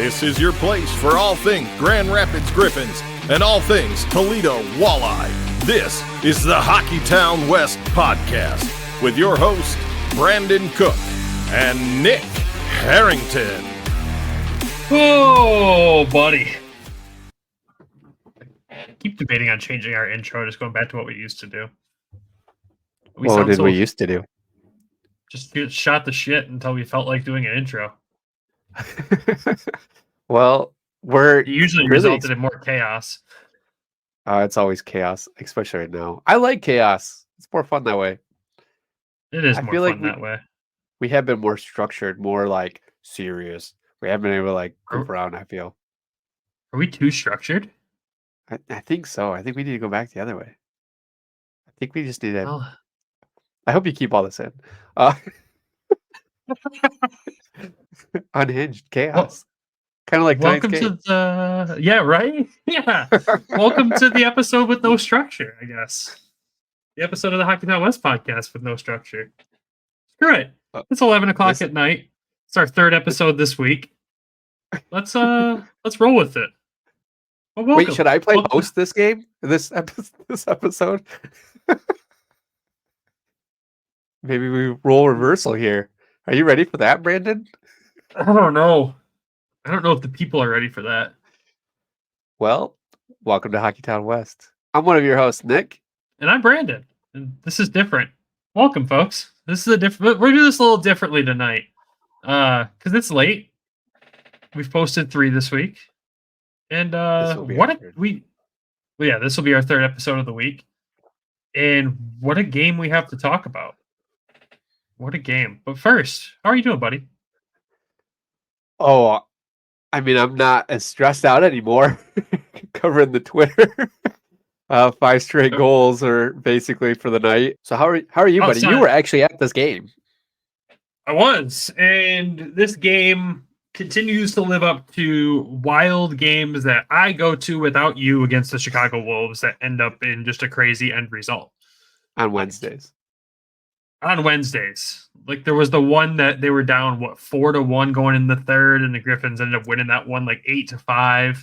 This is your place for all things Grand Rapids Griffins and all things Toledo Walleye. This is the Hockeytown West Podcast with your host, Brandon Cook and Nick Harrington. Oh, buddy. I keep debating on changing our intro, just going back to what we used to do. What did we used to do? Just shot the shit until we felt like doing an intro. Well, it usually resulted in more chaos. It's always chaos, especially right now. I like chaos. It's more fun that way. It is more fun that way. We have been more structured, more like serious. We haven't been able to like goof around, I feel. Are we too structured? I think so. I think we need to go back the other way. I think we just need to... I hope you keep all this in. Unhinged chaos. Kind of like welcome to the... Yeah, right? Yeah. Welcome to the episode with no structure, I guess. The episode of the Hockeytown West Podcast with no structure. Screw it. It's 11 o'clock at night. It's our third episode this week. Let's roll with it. Well, wait, should I play host this game? This episode? Maybe we roll reversal here. Are you ready for that, Brandon? I don't know. I don't know if the people are ready for that. Well, welcome to Hockeytown West. I'm one of your hosts, Nick. And I'm Brandon. And this is different. Welcome, folks. This is a different... We're doing this a little differently tonight. Because it's late. We've posted 3 this week. And this will be our third episode of the week. And what a game we have to talk about. What a game. But first, how are you doing, buddy? Oh, I mean, I'm not as stressed out anymore covering the Twitter. 5 straight goals are basically for the night. So how are you, buddy? You were actually at this game. I was. And this game continues to live up to wild games that I go to without you against the Chicago Wolves that end up in just a crazy end result. On Wednesdays. Like there was the one that they were down 4-1 going in the third, and the Griffins ended up winning that one like 8-5.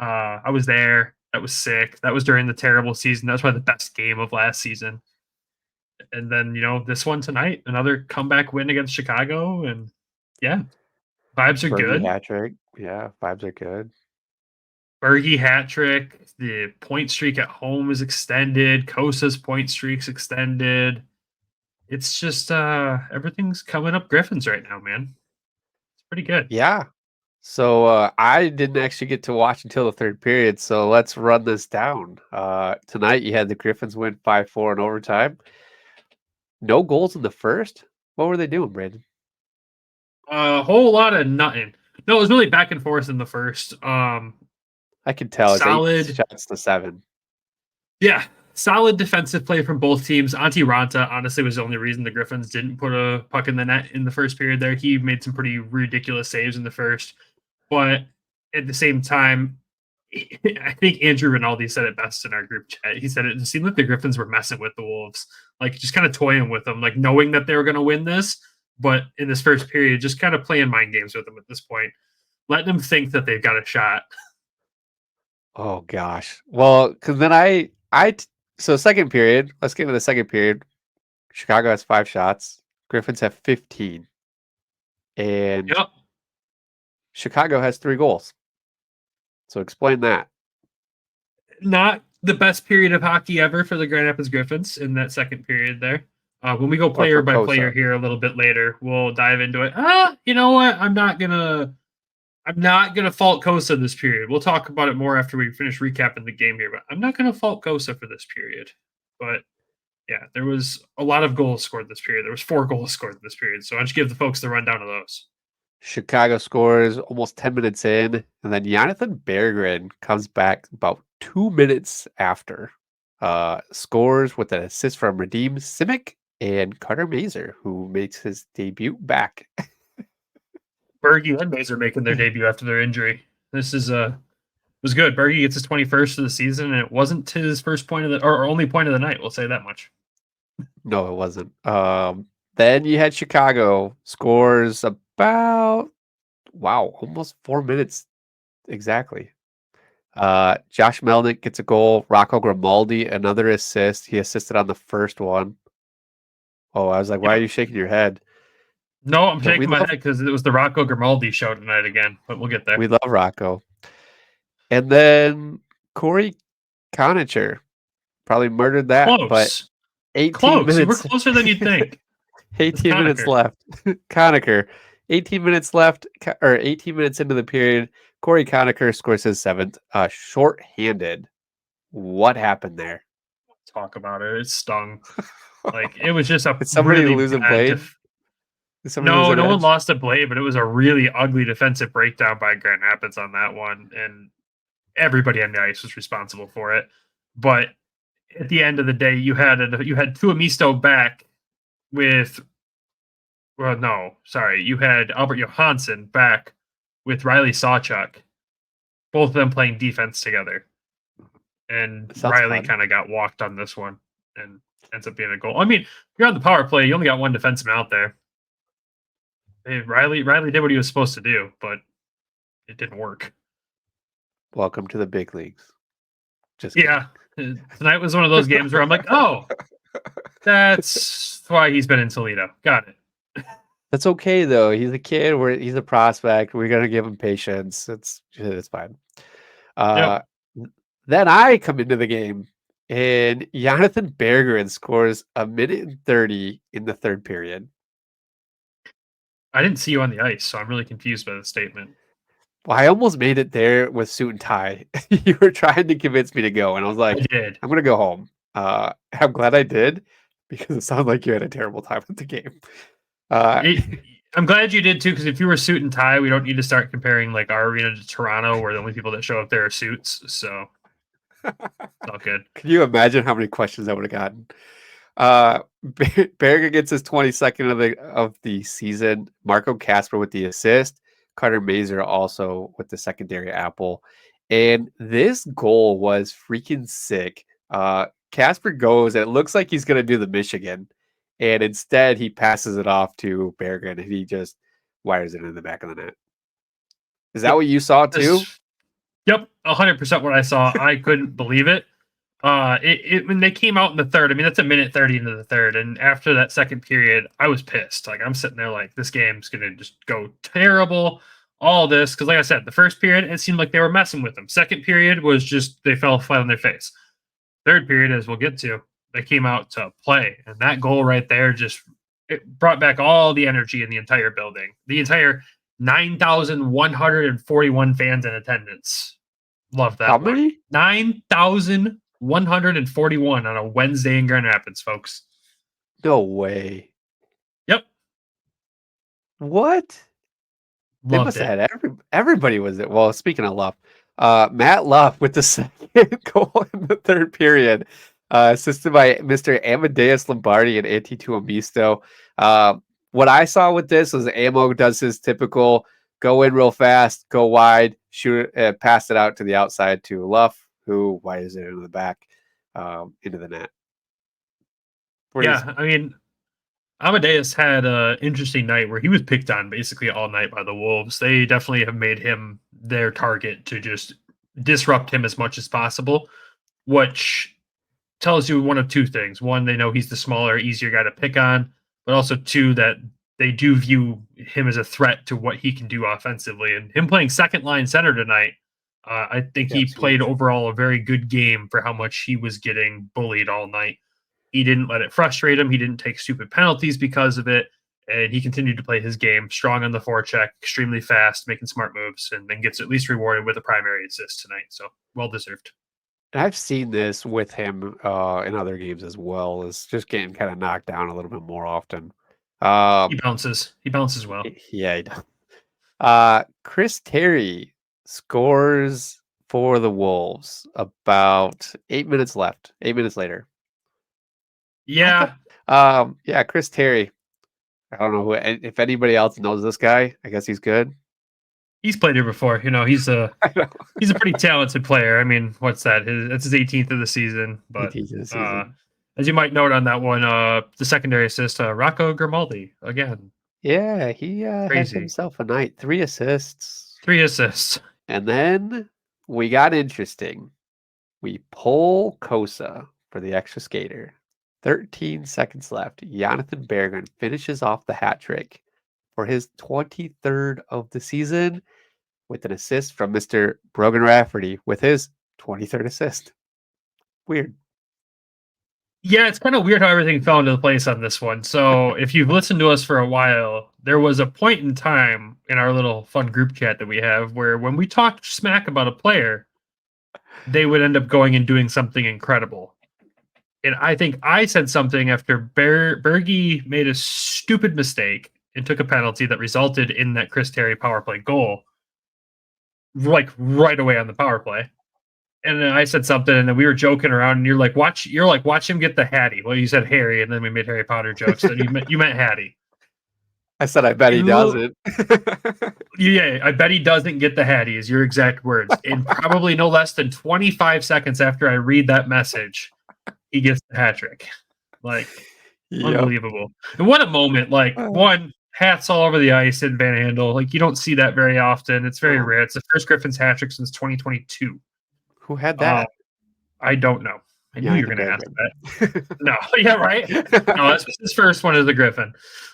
I was there. That was sick. That was during the terrible season. That was probably the best game of last season. And then, this one tonight, another comeback win against Chicago, and yeah, vibes are good. Hat-trick. Yeah, vibes are good. Berggren hat-trick. The point streak at home is extended. Cossa's point streak's extended. It's just everything's coming up Griffins right now, man. It's pretty good. Yeah. So I didn't actually get to watch until the third period, so let's run this down. Tonight you had the Griffins win 5-4 in overtime. No goals in the first? What were they doing, Brandon? A whole lot of nothing. No, it was really back and forth in the first. I could tell. Solid. It's 8 shots to 7. Yeah. Solid defensive play from both teams. Antti Ranta, honestly, was the only reason the Griffins didn't put a puck in the net in the first period there. He made some pretty ridiculous saves in the first. But at the same time, I think Andrew Rinaldi said it best in our group chat. He said it seemed like the Griffins were messing with the Wolves, like just kind of toying with them, like knowing that they were going to win this. But in this first period, just kind of playing mind games with them at this point, letting them think that they've got a shot. Oh, gosh. Well, because then so second period, let's get into the second period. Chicago has 5 shots. Griffins have 15. And Chicago has 3 goals. So explain that. Not the best period of hockey ever for the Grand Rapids Griffins in that second period there. When we go player by player here a little bit later, we'll dive into it. You know what? I'm not gonna fault Cossa this period. We'll talk about it more after we finish recapping the game here, but I'm not gonna fault Cossa for this period. But yeah, there was a lot of goals scored this period. There was 4 goals scored this period. So why don't you give the folks the rundown of those? Chicago scores almost 10 minutes in, and then Jonathan Berggren comes back about 2 minutes after. Scores with an assist from Radim Simic and Carter Mazur, who makes his debut back. Bergie and Mazur making their debut after their injury. This was good. Bergie gets his 21st of the season, and it wasn't his first point of the or only point of the night. We'll say that much. No, it wasn't. Then you had Chicago scores about wow, almost 4 minutes exactly. Josh Melnick gets a goal. Rocco Grimaldi, another assist. He assisted on the first one. Oh, I was like, why are Yep. you shaking your head? No, I'm But shaking my head because it was the Rocco Grimaldi show tonight again, but we'll get there. we love Rocco. And then Corey Conacher probably murdered that, but Close. 18 Close. You were minutes. closer than you'd think. 18 minutes left. Conacher. 18 minutes left, or 18 minutes into the period. Corey Conacher scores his 7th. Short-handed. What happened there? Talk about it. It stung. Like, it was just a Did somebody really lose a bad blade? No one lost a blade, but it was a really ugly defensive breakdown by Grand Rapids on that one, and everybody on the ice was responsible for it. But at the end of the day, you had Tuomisto back with, well, no, sorry, you had Albert Johansson back with Riley Sawchuk, both of them playing defense together, and Riley kind of got walked on this one and ends up being a goal. I mean, you're on the power play, you only got one defenseman out there. Hey, Riley did what he was supposed to do, but it didn't work. Welcome to the big leagues. Just yeah. Tonight was one of those games where I'm like, oh, that's why he's been in Toledo. Got it. That's okay though. He's a kid. He's a prospect. We're gonna give him patience. It's fine. Yep. Then I come into the game, and Jonathan Berggren scores 1:30 in the third period. I didn't see you on the ice, so I'm really confused by the statement. Well, I almost made it there with suit and tie. You were trying to convince me to go, and I was like, I'm going to go home. I'm glad I did, because it sounded like you had a terrible time at the game. I'm glad you did, too, because if you were suit and tie, we don't need to start comparing like our arena to Toronto, where the only people that show up there are suits. So it's all good. Can you imagine how many questions I would have gotten? Berger gets his 22nd of the season. Marco Kasper with the assist. Carter Mazer also with the secondary apple. And this goal was freaking sick. Kasper goes, and it looks like he's going to do the Michigan. And instead, he passes it off to Berggren, and he just wires it in the back of the net. Is that what you saw too? Yep, 100% what I saw. I couldn't believe it. When they came out in the third, I mean, that's 1:30 into the third. And after that second period, I was pissed. Like, I'm sitting there like, this game's going to just go terrible. All this. Because like I said, the first period, it seemed like they were messing with them. Second period was just, they fell flat on their face. Third period, as we'll get to, they came out to play. And that goal right there it brought back all the energy in the entire building. The entire 9,141 fans in attendance. Love that. How many? 9,141 on a Wednesday in Grand Rapids, folks. No way. Yep. What? They Loved must it. have had everybody was it. Well, speaking of Luff, Matt Luff with the second goal in the third period, assisted by Mr. Amadeus Lombardi and Antti Tuomisto. What I saw with this was Amo does his typical go in real fast, go wide, shoot, pass it out to the outside to Luff, who wires it into the back, into the net. I mean, Amadeus had an interesting night where he was picked on basically all night by the Wolves. They definitely have made him their target to just disrupt him as much as possible, which tells you one of two things. One, they know he's the smaller, easier guy to pick on, but also two, that they do view him as a threat to what he can do offensively. And him playing second line center tonight, I think he played overall a very good game for how much he was getting bullied all night. He didn't let it frustrate him. He didn't take stupid penalties because of it. And he continued to play his game strong on the forecheck, extremely fast, making smart moves, and then gets at least rewarded with a primary assist tonight. So well-deserved. I've seen this with him in other games as well, is just getting kind of knocked down a little bit more often. He bounces. He bounces well. Yeah, he does. Chris Terry scores for the Wolves about 8 minutes left. 8 minutes later. Yeah. Chris Terry. I don't know if anybody else knows this guy. I guess he's good. He's played here before. You know, he's a pretty talented player. I mean, what's that? That's his 18th of the season. But as you might note on that one, the secondary assist, Rocco Grimaldi again. Yeah, he had Crazy. himself a night. 3 assists. 3 assists. And then we got interesting. We pull Cossa for the extra skater. 13 seconds left. Jonathan Berggren finishes off the hat trick for his 23rd of the season with an assist from Mr. Brogan Rafferty with his 23rd assist. Weird. Yeah, it's kind of weird how everything fell into place on this one. So if you've listened to us for a while, there was a point in time in our little fun group chat that we have where when we talked smack about a player, they would end up going and doing something incredible. And I think I said something after Bergie made a stupid mistake and took a penalty that resulted in that Chris Terry power play goal, like right away on the power play. And then I said something, and then we were joking around, and you're like, watch him get the Hattie. Well, you said Harry, and then we made Harry Potter jokes. Then you meant Hattie. I said, I bet he doesn't. Yeah, I bet he doesn't get the Hattie, is your exact words. And probably no less than 25 seconds after I read that message, he gets the hat trick. Like, unbelievable. And what a moment. Like, one, hats all over the ice in Van Andel. Like, you don't see that very often. It's very rare. It's the first Griffins hat trick since 2022. Who had that? I don't know. I knew you were going to ask that. No, yeah, right? No, that's his first one as a Griffin.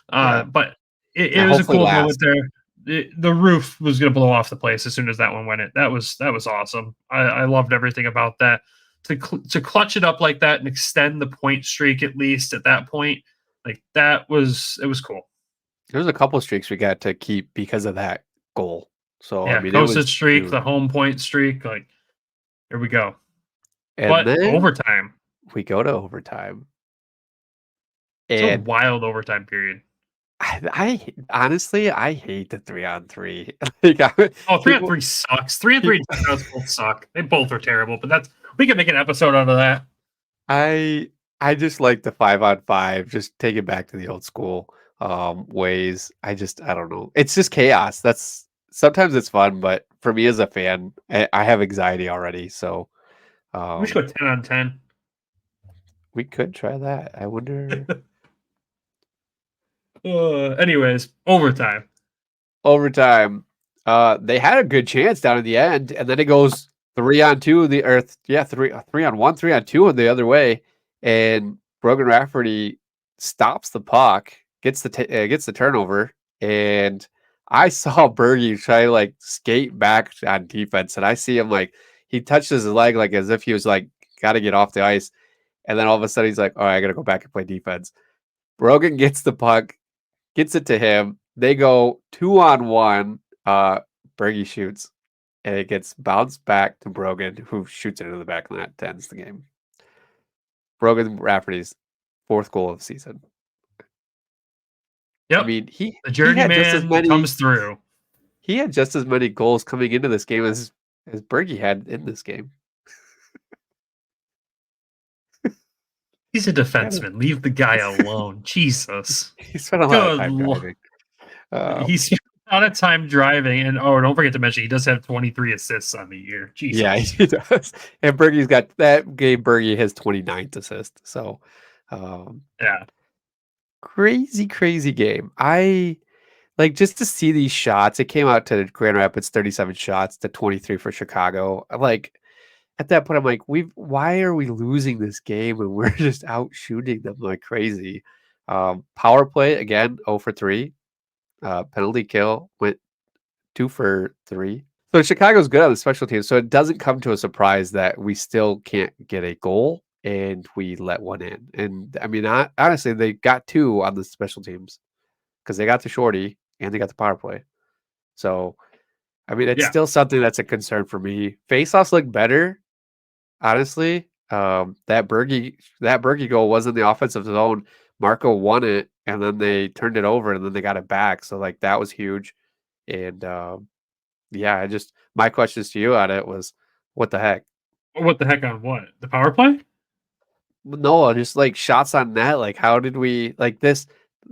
But it was a cool moment there. The roof was going to blow off the place as soon as that one went in. That was awesome. I loved everything about that. To clutch it up like that and extend the point streak, at least at that point, like it was cool. There was a couple streaks we got to keep because of that goal. So yeah, I mean, Cossa streak, the home point streak, like here we go. And but then overtime. We go to overtime. It's a wild overtime period. I honestly hate the 3-on-3. 3-on-3 sucks. 3-on-3 both suck. They both are terrible, but we can make an episode out of that. I just like the 5-on-5, just take it back to the old school ways. I don't know. It's just chaos. Sometimes it's fun, but for me as a fan, I have anxiety already. So we should go 10-on-10. We could try that. I wonder. Anyways, overtime. They had a good chance down at the end, and then it goes 3-on-2 the earth. Yeah, 3-on-1, 3-on-2 on the other way, and Brogan Rafferty stops the puck, gets the turnover, and I saw Bergie try to like skate back on defense, and I see him like he touched his leg like as if he was like got to get off the ice, and then all of a sudden he's like, "All right, I got to go back and play defense." Brogan gets the puck, gets it to him. They go 2-on-1. Bergie shoots, and it gets bounced back to Brogan, who shoots it into the back of the net to end the game. Brogan Rafferty's 4th goal of the season. Yep. I mean, the journeyman comes through. He had just as many goals coming into this game as Bergie had in this game. He's a defenseman. Leave the guy alone. Jesus. He spent a lot of time driving. He spent a lot of time driving, and don't forget to mention he does have 23 assists on the year. Jesus. Yeah, he does. And Bergie's got that gave Bergie his 29th assist. So, yeah. Crazy game. I like just to see these shots. It came out to Grand Rapids 37 shots to 23 for Chicago. Like at that point, I'm like, why are we losing this game and we're just out shooting them like crazy? Power play again, 0 for 3. Penalty kill went 2 for 3. So Chicago's good on the special teams. So it doesn't come to a surprise that we still can't get a goal and we let one in. And I mean, honestly, they got 2 on the special teams because they got the shorty and they got the power play. So, I mean, it's still something that's a concern for me. Faceoffs look better. Honestly, that Bergie goal wasn't the offensive zone. Marco won it, and then they turned it over, and then they got it back. So, like, that was huge. And, my questions to you on it was, what the heck? What the heck on what? The power play? No, just, like, shots on net. Like, how did we, like, this?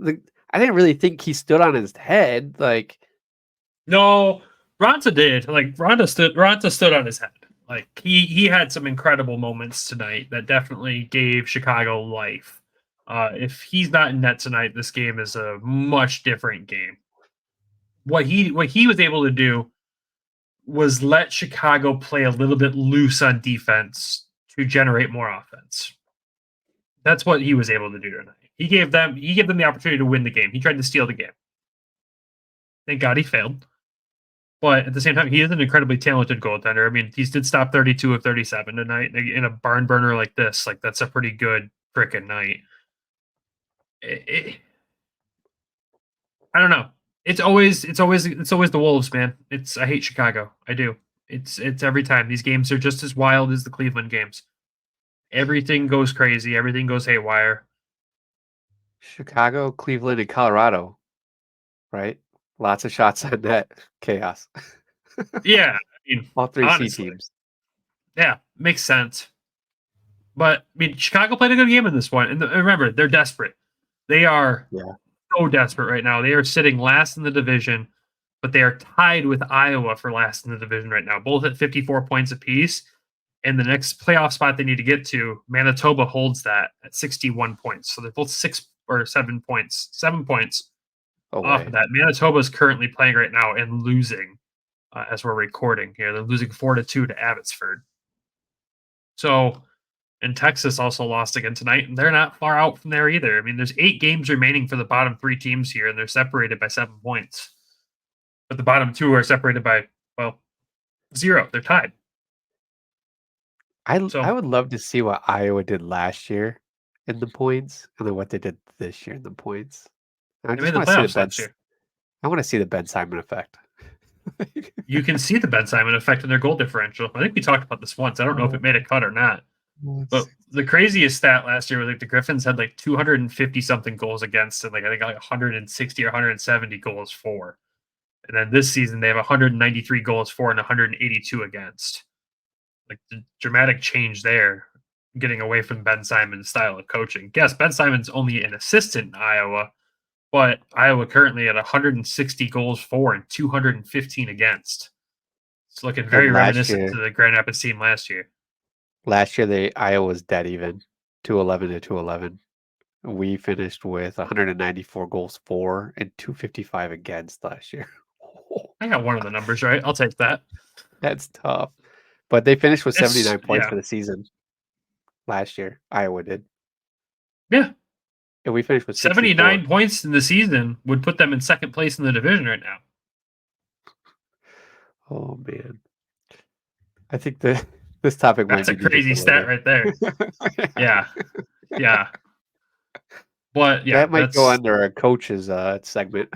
I didn't really think he stood on his head. Like, no, Raanta did. Like, Raanta stood on his head. Like he had some incredible moments tonight that definitely gave Chicago life. If he's not in net tonight, this game is a much different game. What he was able to do was let Chicago play a little bit loose on defense to generate more offense. That's what he was able to do tonight. He gave them the opportunity to win the game. He tried to steal the game. Thank God he failed. But at the same time, he is an incredibly talented goaltender. I mean, he did stop 32 of 37 tonight in a barn burner like this. Like, that's a pretty good freaking night. I don't know. It's always the Wolves, man. I hate Chicago. I do. It's every time. These games are just as wild as the Cleveland games. Everything goes crazy. Everything goes haywire. Chicago, Cleveland, and Colorado, right? Lots of shots on net. Chaos. Yeah, I mean, all three honestly, C teams. Yeah, makes sense. But I mean, Chicago played a good game in this one, and remember, they're desperate. They are so desperate right now. They are sitting last in the division, but they are tied with Iowa for last in the division right now, both at 54 points apiece. And the next playoff spot they need to get to, Manitoba holds that at 61 points. So they're both 7 points off of that. Manitoba is currently playing right now and losing as we're recording here. They're losing 4-2 to Abbotsford. So, and Texas also lost again tonight, and they're not far out from there either. I mean, there's 8 games remaining for the bottom 3 teams here, and they're separated by 7 points. But the bottom 2 are separated by, 0. They're tied. I would love to see what Iowa did last year in the points, and then what they did this year in the points. I made the playoffs last year. I want to see the Ben Simon effect. You can see the Ben Simon effect in their goal differential. I think we talked about this once. I don't know if it made a cut or not. But the craziest stat last year was like the Griffins had like 250 something goals against, and I think 160 or 170 goals for. And then this season they have 193 goals for and 182 against. Like the dramatic change there, getting away from Ben Simon's style of coaching. Yes, Ben Simon's only an assistant in Iowa, but Iowa currently at 160 goals for and 215 against. It's looking very reminiscent to the Grand Rapids team last year. Last year, Iowa was dead even, 211 to 211. We finished with 194 goals for and 255 against last year. I got one of the numbers right. I'll take that. That's tough. But they finished with 79 points for the season last year. Iowa did. Yeah. And we finished with 79 points in the season would put them in second place in the division right now. Oh, man. I think this topic That's a crazy stat right there. Yeah. Yeah. But yeah, that might go under a coach's segment.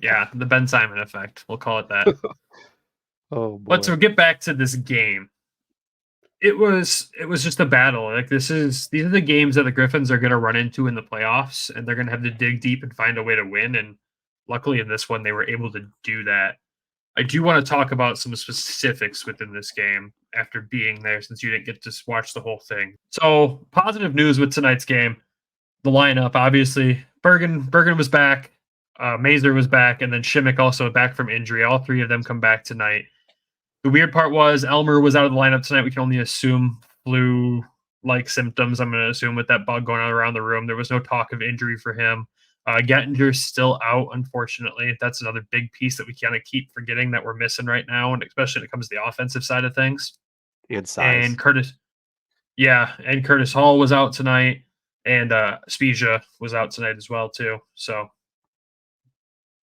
Yeah, the Ben Simon effect. We'll call it that. Oh boy. But to get back to this game, it was just a battle. Like these are the games that the Griffins are going to run into in the playoffs, and they're going to have to dig deep and find a way to win. And luckily in this one, they were able to do that. I do want to talk about some specifics within this game after being there, since you didn't get to watch the whole thing. So positive news with tonight's game, the lineup, obviously, Berggren was back, Mazur was back, and then Shimmick also back from injury. All 3 of them come back tonight. The weird part was Elmer was out of the lineup tonight. We can only assume flu-like symptoms, I'm going to assume, with that bug going on around the room. There was no talk of injury for him. Gettinger's still out, unfortunately. That's another big piece that we kind of keep forgetting that we're missing right now, and especially when it comes to the offensive side of things. And size. And Curtis Hall was out tonight, and Spezia was out tonight as well, too. So,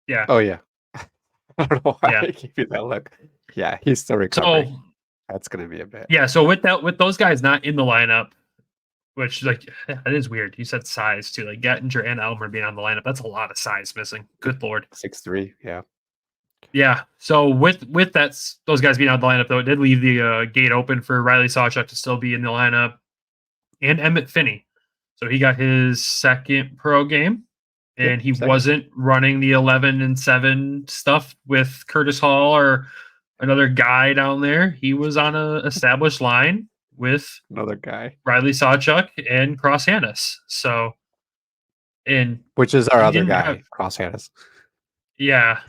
yeah. Oh, yeah. I don't know why I gave you that look. Yeah, he's still recovering. So, that's going to be a bit. Yeah, so with those guys not in the lineup, which that is weird. You said size too, like Gettinger and Elmer being on the lineup. That's a lot of size missing. Good Lord. 6'3", yeah. Yeah. So with those guys being out of the lineup, though, it did leave the gate open for Riley Sawchuk to still be in the lineup, and Emmett Finney. So he got his second pro game, and he wasn't running the 11-7 stuff with Curtis Hall or another guy down there. He was on a established line with another guy, Riley Sawchuk and Cross Hannes. So, which is our other guy, Cross Hannes. Yeah,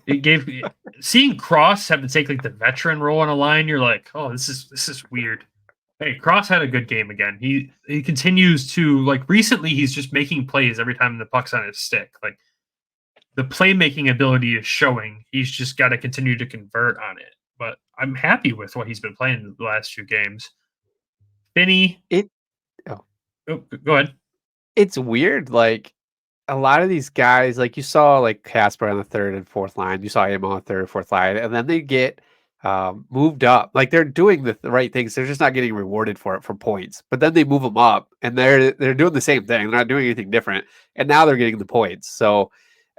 it seeing Cross have to take like the veteran role on a line. You're like, oh, this is weird. Hey, Cross had a good game again. He continues to, like, recently he's just making plays every time the puck's on his stick. Like, the playmaking ability is showing. He's just got to continue to convert on it. But I'm happy with what he's been playing the last few games. Finney, It oh, go ahead. it's weird. Like a lot of these guys, like you saw, like Casper on the third and fourth line. You saw him on the third and fourth line, and then they get moved up. Like they're doing the right things. They're just not getting rewarded for it for points. But then they move them up, and they're doing the same thing. They're not doing anything different, and now they're getting the points. So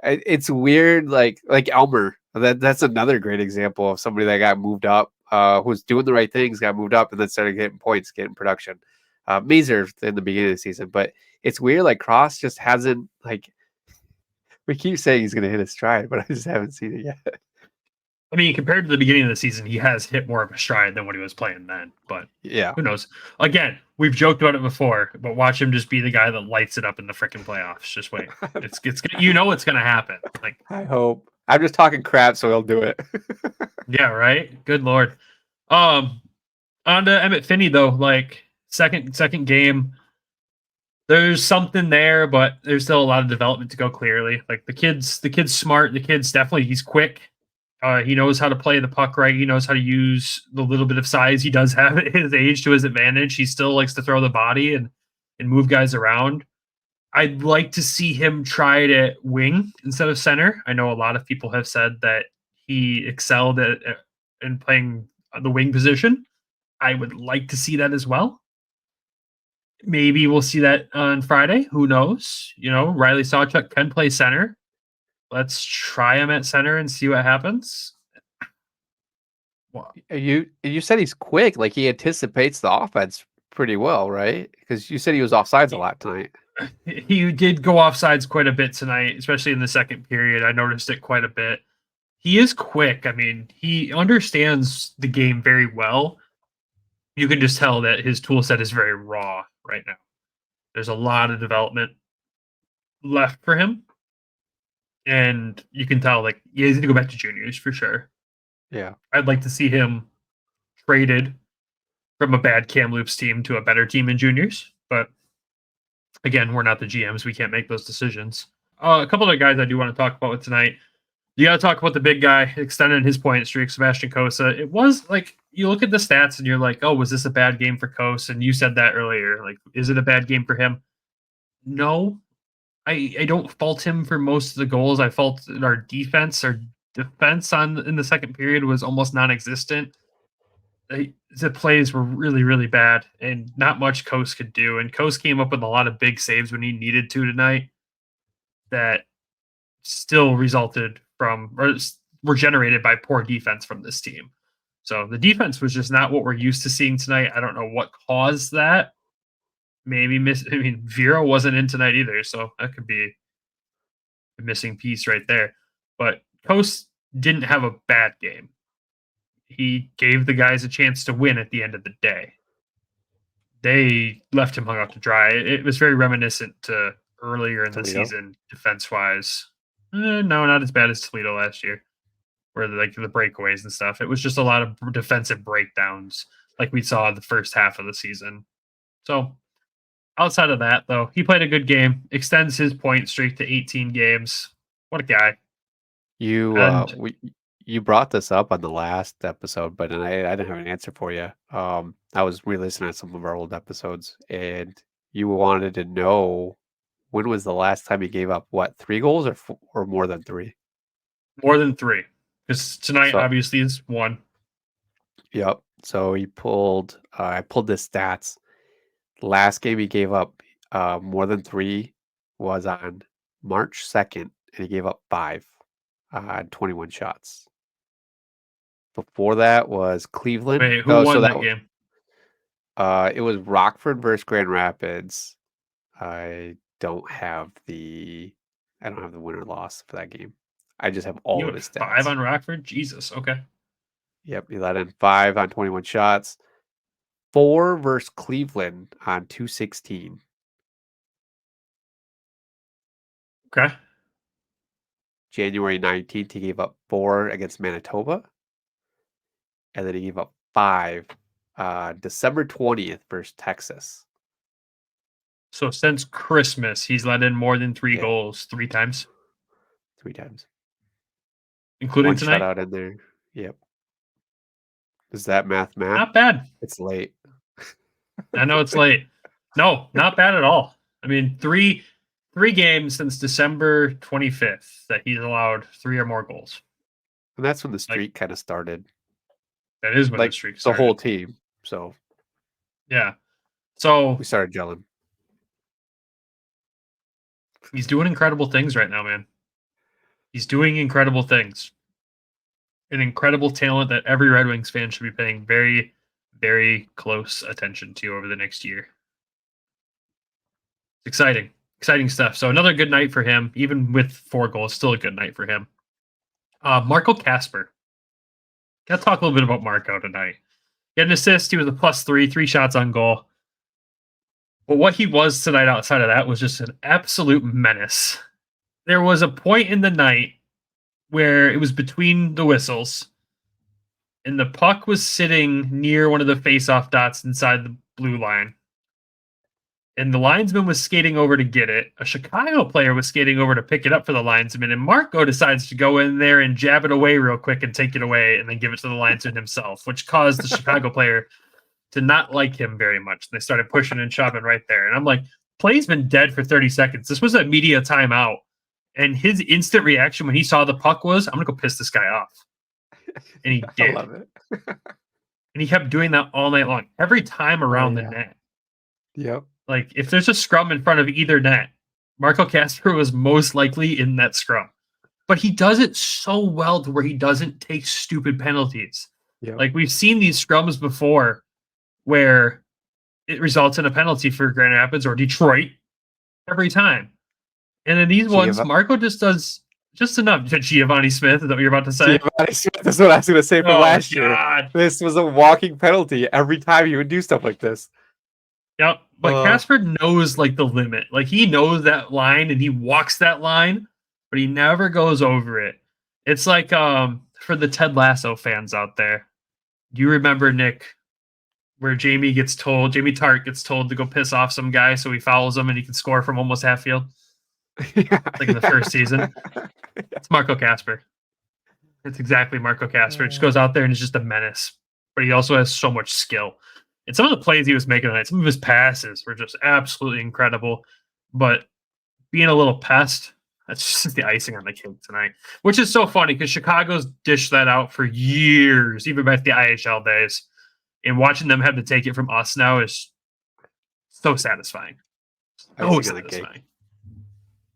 it's weird. Like Elmer. That's another great example of somebody that got moved up, who was doing the right things, got moved up, and then started getting points, getting production. Mazer in the beginning of the season, but it's weird. Like Cross just hasn't like. We keep saying he's going to hit his stride, but I just haven't seen it yet. I mean, compared to the beginning of the season, he has hit more of a stride than what he was playing then. But Yeah, who knows? Again, we've joked about it before, but watch him just be the guy that lights it up in the freaking playoffs. Just wait. It's it's it's going to happen. Like, I hope. I'm just talking crap, so he'll do it. yeah, right. Good lord. On to Emmett Finney though. Like second game. There's something there, but there's still a lot of development to go. Clearly, like the kid's smart. The kid's definitely he's quick. He knows how to play the puck right. He knows how to use the little bit of size he does have at his age to his advantage. He still likes to throw the body and move guys around. I'd like to see him try to wing instead of center. I know a lot of people have said that he excelled in playing the wing position. I would like to see that as well. Maybe we'll see that on Friday. Who knows? Riley Sawchuk can play center. Let's try him at center and see what happens. Wow. You said he's quick. Like he anticipates the offense pretty well, right? Because you said he was offsides a lot tonight. He did go offsides quite a bit tonight, especially in the second period. I noticed it quite a bit. He is quick. I mean, he understands the game very well. You can just tell that his tool set is very raw right now. There's a lot of development left for him. And you can tell, like, he needs to go back to juniors for sure. Yeah. I'd like to see him traded from a bad Kamloops team to a better team in juniors. But again, we're not the GMs. We can't make those decisions. A couple of guys I do want to talk about with tonight. You got to talk about the big guy extending his point streak, Sebastian Cossa. It was like, you look at the stats and you're like, oh, was this a bad game for Cossa? And you said that earlier. Like, is it a bad game for him? No. I don't fault him for most of the goals. I fault our defense. Our defense in the second period was almost non-existent. The plays were really, really bad, and not much Coase could do. And Coase came up with a lot of big saves when he needed to tonight that still resulted from, or were generated by poor defense from this team. So the defense was just not what we're used to seeing tonight. I don't know what caused that. Maybe Vera wasn't in tonight either, so that could be a missing piece right there. But Coase didn't have a bad game. He gave the guys a chance to win at the end of the day. They left him hung out to dry. It was very reminiscent to earlier in the season, defense-wise. No, not as bad as Toledo last year, where the breakaways and stuff. It was just a lot of defensive breakdowns, like we saw in the first half of the season. So outside of that, though, he played a good game, extends his point streak to 18 games. What a guy. You brought this up on the last episode, but I didn't have an answer for you. I was re-listening to some of our old episodes, and you wanted to know when was the last time he gave up, 3 goals or more than 3? More than 3. Because tonight, obviously, is 1. Yep. So he pulled, I pulled the stats. Last game he gave up more than 3 was on March 2nd, and he gave up 5 on 21 shots. Before that was Cleveland. Wait, who won that game? It was Rockford versus Grand Rapids. I don't have the winner loss for that game. I just have all of his stats. 5 on Rockford? Jesus, okay. Yep, he let in 5 on 21 shots. 4 versus Cleveland on 216. Okay. January 19th, he gave up 4 against Manitoba. And then he gave up 5 December 20th versus Texas. So since Christmas, he's let in more than 3 Yeah. goals 3 times. 3 times. Including One tonight? shutout in there. Yep. Is that math? Not bad. It's late. I know it's late. No, not bad at all. I mean, three games since December 25th that he's allowed 3 or more goals. And that's when the streak kind of started. That is when like the streak the started. whole team. So yeah. So we started gelling. he's doing incredible things right now, man. He's doing incredible things. An incredible talent that every Red Wings fan should be paying very, very close attention to over the next year. It's exciting stuff. So another good night for him, even with 4 goals, still a good night for him. Marco Kasper. Got to talk a little bit about Marco tonight. He had an assist. He was a +3, 3 shots on goal. But what he was tonight outside of that was just an absolute menace. There was a point in the night where it was between the whistles, and the puck was sitting near one of the face-off dots inside the blue line. And the linesman was skating over to get it. A Chicago player was skating over to pick it up for the linesman, and Marco decides to go in there and jab it away real quick and take it away and then give it to the linesman himself, which caused the Chicago player to not like him very much. And they started pushing and shoving right there. And I'm like, play's been dead for 30 seconds. This was a media timeout. And his instant reaction when he saw the puck was, I'm going to go piss this guy off. And he did. I love it. And he kept doing that all night long, every time around the net. Yep. Like, if there's a scrum in front of either net, Marco Kasper was most likely in that scrum. But he does it so well to where he doesn't take stupid penalties. Yep. Like, we've seen these scrums before where it results in a penalty for Grand Rapids or Detroit every time. And in these ones, Marco just does just enough. Giovanni Smith, is that what you're about to say? Giovanni Smith, that's what I was going to say from last year. This was a walking penalty every time he would do stuff like this. Yep. But Kasper knows like the limit. Like he knows that line and he walks that line, but he never goes over it. It's like for the Ted Lasso fans out there. Do you remember, Nick, where Jamie Tart gets told to go piss off some guy so he fouls him and he can score from almost half field? Like in the first season. It's Marco Kasper. It's exactly Marco Kasper. Just goes out there and is just a menace. But he also has so much skill. And some of the plays he was making tonight, some of his passes were just absolutely incredible. But being a little pest, that's just the icing on the cake tonight. Which is so funny because Chicago's dished that out for years, even back the IHL days. And watching them have to take it from us now is so satisfying. So satisfying.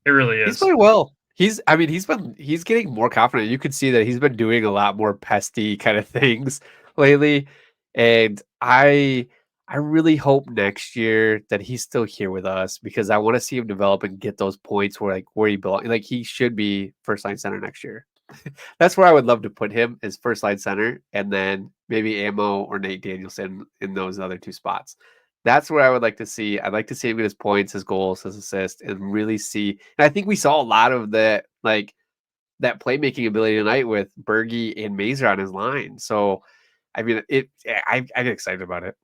It really is. He's playing well. He's getting more confident. You can see that he's been doing a lot more pesty kind of things lately. And I really hope next year that he's still here with us because I want to see him develop and get those points where he belongs. Like he should be first line center next year. That's where I would love to put him as first line center, and then maybe Amo or Nate Danielson in those other 2 spots. That's where I would like to see. I'd like to see him get his points, his goals, his assists, and really see. And I think we saw a lot of that, like that playmaking ability tonight with Bergie and Mazur on his line. So, I mean, I get excited about it,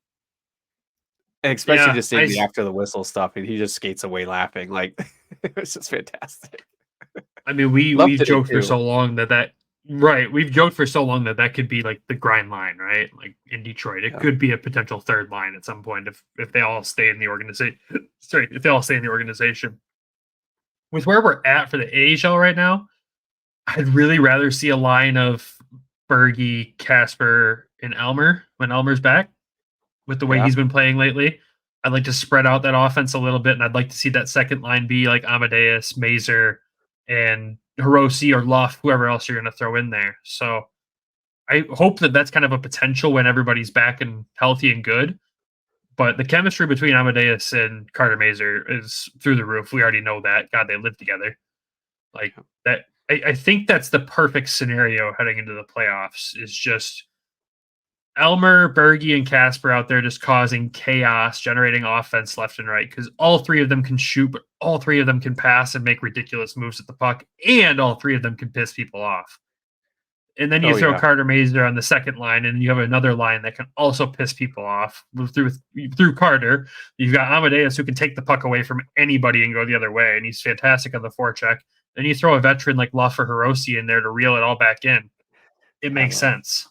and especially just seeing the after the whistle stuff, and he just skates away laughing. Like it's just fantastic. I mean, we've joked for so long that we've joked for so long that could be like the grind line, right? Like in Detroit, it could be a potential third line at some point if they all stay in the organization. If they all stay in the organization. With where we're at for the AHL right now, I'd really rather see a line of Bergie, Kasper, and Elmer when Elmer's back. With the way he's been playing lately, I'd like to spread out that offense a little bit, and I'd like to see that second line be like Amadeus, Mazur, and Hiroshi or Luff, whoever else you're going to throw in there. So I hope that that's kind of a potential when everybody's back and healthy and good. But the chemistry between Amadeus and Carter Mazur is through the roof. We already know that. God, they live together. Like that. I think that's the perfect scenario heading into the playoffs is just Elmer, Bergie, and Kasper out there just causing chaos, generating offense left and right because all 3 of them can shoot, but all 3 of them can pass and make ridiculous moves at the puck, and all 3 of them can piss people off. And then you throw yeah. Carter Mazur on the second line, and you have another line that can also piss people off. Through Carter, you've got Amadeus, who can take the puck away from anybody and go the other way, and he's fantastic on the forecheck. Then you throw a veteran like Luff or Hiroshi in there to reel it all back in. It makes sense.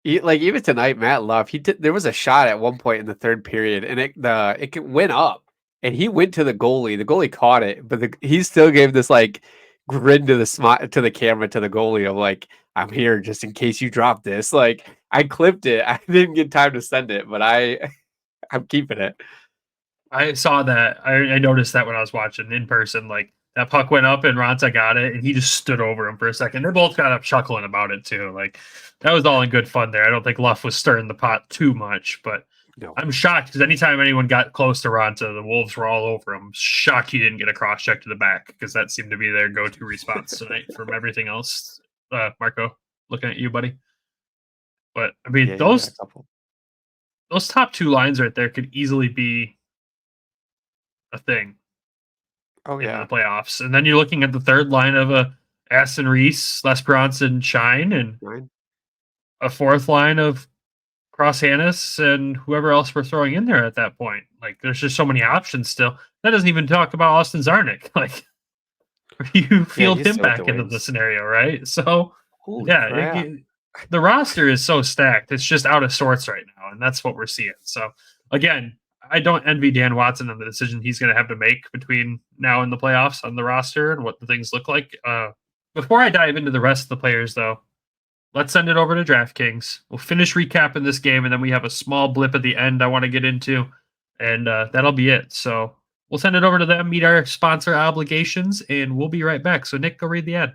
Like even tonight, Matt Luff, there was a shot at one point in the third period, and it went up, and he went to the goalie. The goalie caught it, but he still gave this like grin to the camera to the goalie of like, I'm here just in case you drop this. Like I clipped it. I didn't get time to send it, but I'm keeping it. I saw that. I noticed that when I was watching in person. Like that puck went up and Ranta got it, and he just stood over him for a second. They both got up chuckling about it too. Like that was all in good fun there. I don't think Luff was stirring the pot too much, but no. I'm shocked because anytime anyone got close to Ranta, the Wolves were all over him. Shocked he didn't get a cross check to the back because that seemed to be their go-to response tonight from everything else. Marco, looking at you, buddy. But I mean, those top two lines right there could easily be a thing. In the playoffs. And then you're looking at the third line of Aston Reese, Les Bronson, Shine, and a fourth line of Cross Hannes and whoever else we're throwing in there at that point. Like there's just so many options still. That doesn't even talk about Austin Zarnik. Like you field him back into the scenario, right? So the roster is so stacked. It's just out of sorts right now, and that's what we're seeing. So again, I don't envy Dan Watson on the decision he's going to have to make between now and the playoffs on the roster and what the things look like. Before I dive into the rest of the players, though, let's send it over to DraftKings. We'll finish recapping this game, and then we have a small blip at the end I want to get into, and that'll be it. So we'll send it over to them, meet our sponsor obligations, and we'll be right back. So, Nick, go read the ad.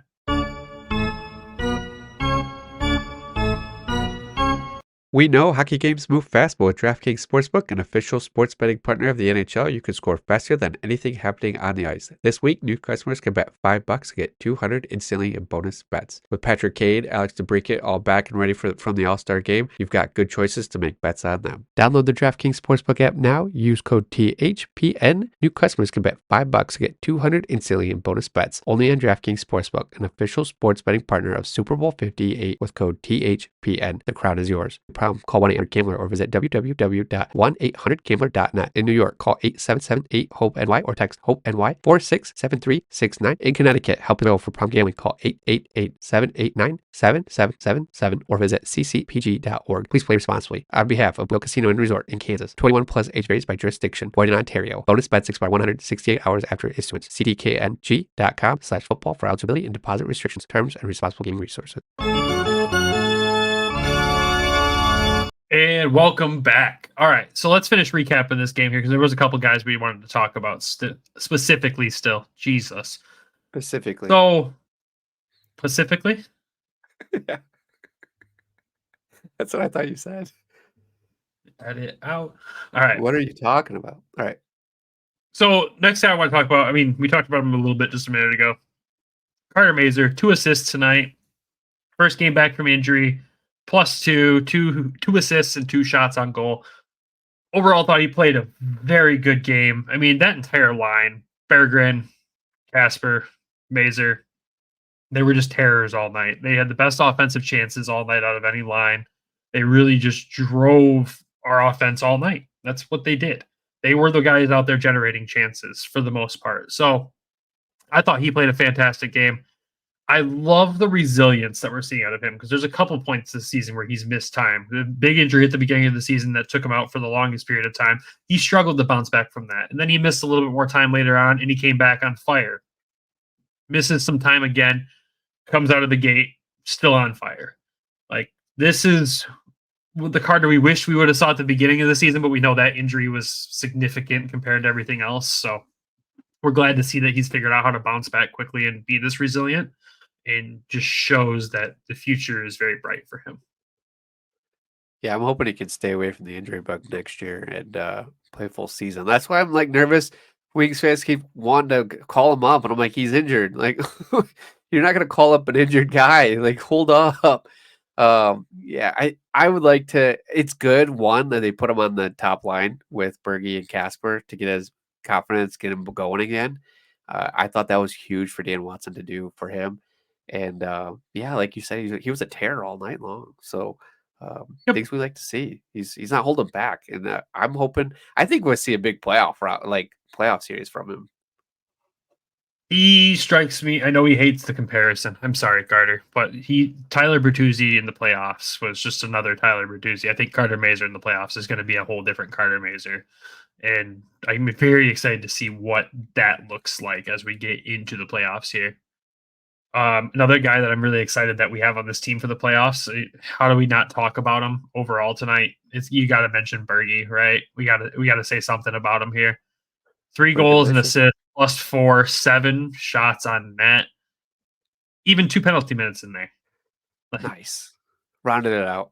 We know hockey games move fast, but with DraftKings Sportsbook, an official sports betting partner of the NHL, you can score faster than anything happening on the ice. This week, new customers can bet $5 to get $200 instantly in bonus bets. With Patrick Kane, Alex DeBrincat all back and ready from the All-Star game, you've got good choices to make bets on them. Download the DraftKings Sportsbook app now. Use code THPN. New customers can bet $5 to get $200 instantly in bonus bets. Only on DraftKings Sportsbook, an official sports betting partner of Super Bowl 58 with code THPN. The crown is yours. Call 1-800-GAMBLER or visit www.1800gambler.net. In New York, call 877-8-HOPE-NY or text HOPE-NY 467369. In Connecticut, help available for problem gambling. Call 888-789-7777 or visit ccpg.org. Please play responsibly. On behalf of Will Casino and Resort in Kansas, 21 plus, age varies by jurisdiction, void in Ontario. Bonus bets expire 168 hours after issuance. cdkng.com/football for eligibility and deposit restrictions, terms, and responsible gaming resources. And welcome back. All right, so let's finish recapping this game here because there was a couple guys we wanted to talk about specifically still. Jesus. Specifically. So, specifically? Yeah. That's what I thought you said. Edit out. All right. What are you talking about? All right. So, next thing I want to talk about, I mean, we talked about him a little bit just a minute ago. Carter Mazur, 2 assists tonight. First game back from injury. +2, two assists and 2 shots on goal. Overall, thought he played a very good game. I mean, that entire line, Berggren, Kasper, Mazur, they were just terrors all night. They had the best offensive chances all night out of any line. They really just drove our offense all night. That's what they did. They were the guys out there generating chances for the most part. So I thought he played a fantastic game. I love the resilience that we're seeing out of him because there's a couple points this season where he's missed time. The big injury at the beginning of the season that took him out for the longest period of time. He struggled to bounce back from that. And then he missed a little bit more time later on, and he came back on fire. Misses some time again, comes out of the gate, still on fire. Like, this is the Carter we wish we would have saw at the beginning of the season, but we know that injury was significant compared to everything else. So we're glad to see that he's figured out how to bounce back quickly and be this resilient. And just shows that the future is very bright for him. Yeah, I'm hoping he can stay away from the injury bug next year and play full season. That's why I'm like nervous. Wings fans keep wanting to call him up, and I'm like, he's injured. Like, you're not going to call up an injured guy. Like, hold up. Yeah, I would like to. It's good, one, that they put him on the top line with Bergie and Kasper to get his confidence, get him going again. I thought that was huge for Dan Watson to do for him. And yeah, like you said, he was a terror all night long. So Yep. things we like to see. He's not holding back, and I'm hoping. I think we'll see a big playoff series from him. He strikes me. I know he hates the comparison. I'm sorry, Carter, but Tyler Bertuzzi in the playoffs was just another Tyler Bertuzzi. I think Carter Mazur in the playoffs is going to be a whole different Carter Mazur, and I'm very excited to see what that looks like as we get into the playoffs here. Another guy that I'm really excited that we have on this team for the playoffs. How do we not talk about him overall tonight? You got to mention Bergie, right? We got to say something about him here. 3 goals and assists, +4, 7 shots on net, even 2 penalty minutes in there. Nice, rounded it out.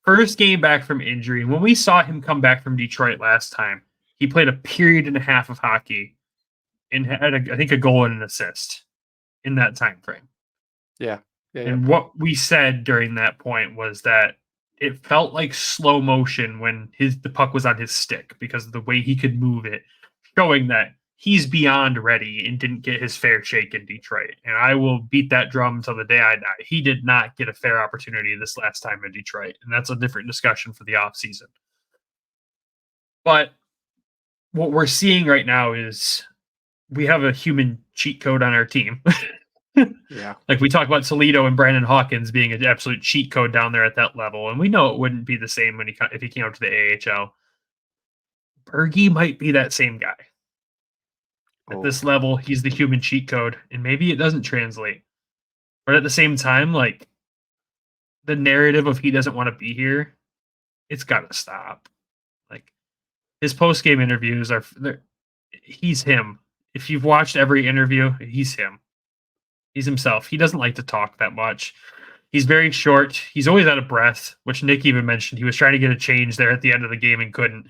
First game back from injury. When we saw him come back from Detroit last time, he played a period and a half of hockey and had, I think, a goal and an assist in that time frame. Yeah. And what we said during that point was that it felt like slow motion when the puck was on his stick because of the way he could move it, showing that he's beyond ready and didn't get his fair shake in Detroit. And I will beat that drum until the day I die. He did not get a fair opportunity this last time in Detroit, and that's a different discussion for the offseason. But what we're seeing right now is we have a human cheat code on our team. Yeah. Like we talk about Toledo and Brandon Hawkins being an absolute cheat code down there at that level. And we know it wouldn't be the same if he came up to the AHL. Bergie might be that same guy. At this level, he's the human cheat code. And maybe it doesn't translate. But at the same time, like the narrative of he doesn't want to be here, it's got to stop. Like his post-game interviews he's him. If you've watched every interview, he's him. He's himself. He doesn't like to talk that much. He's very short. He's always out of breath, which Nick even mentioned. He was trying to get a change there at the end of the game and couldn't.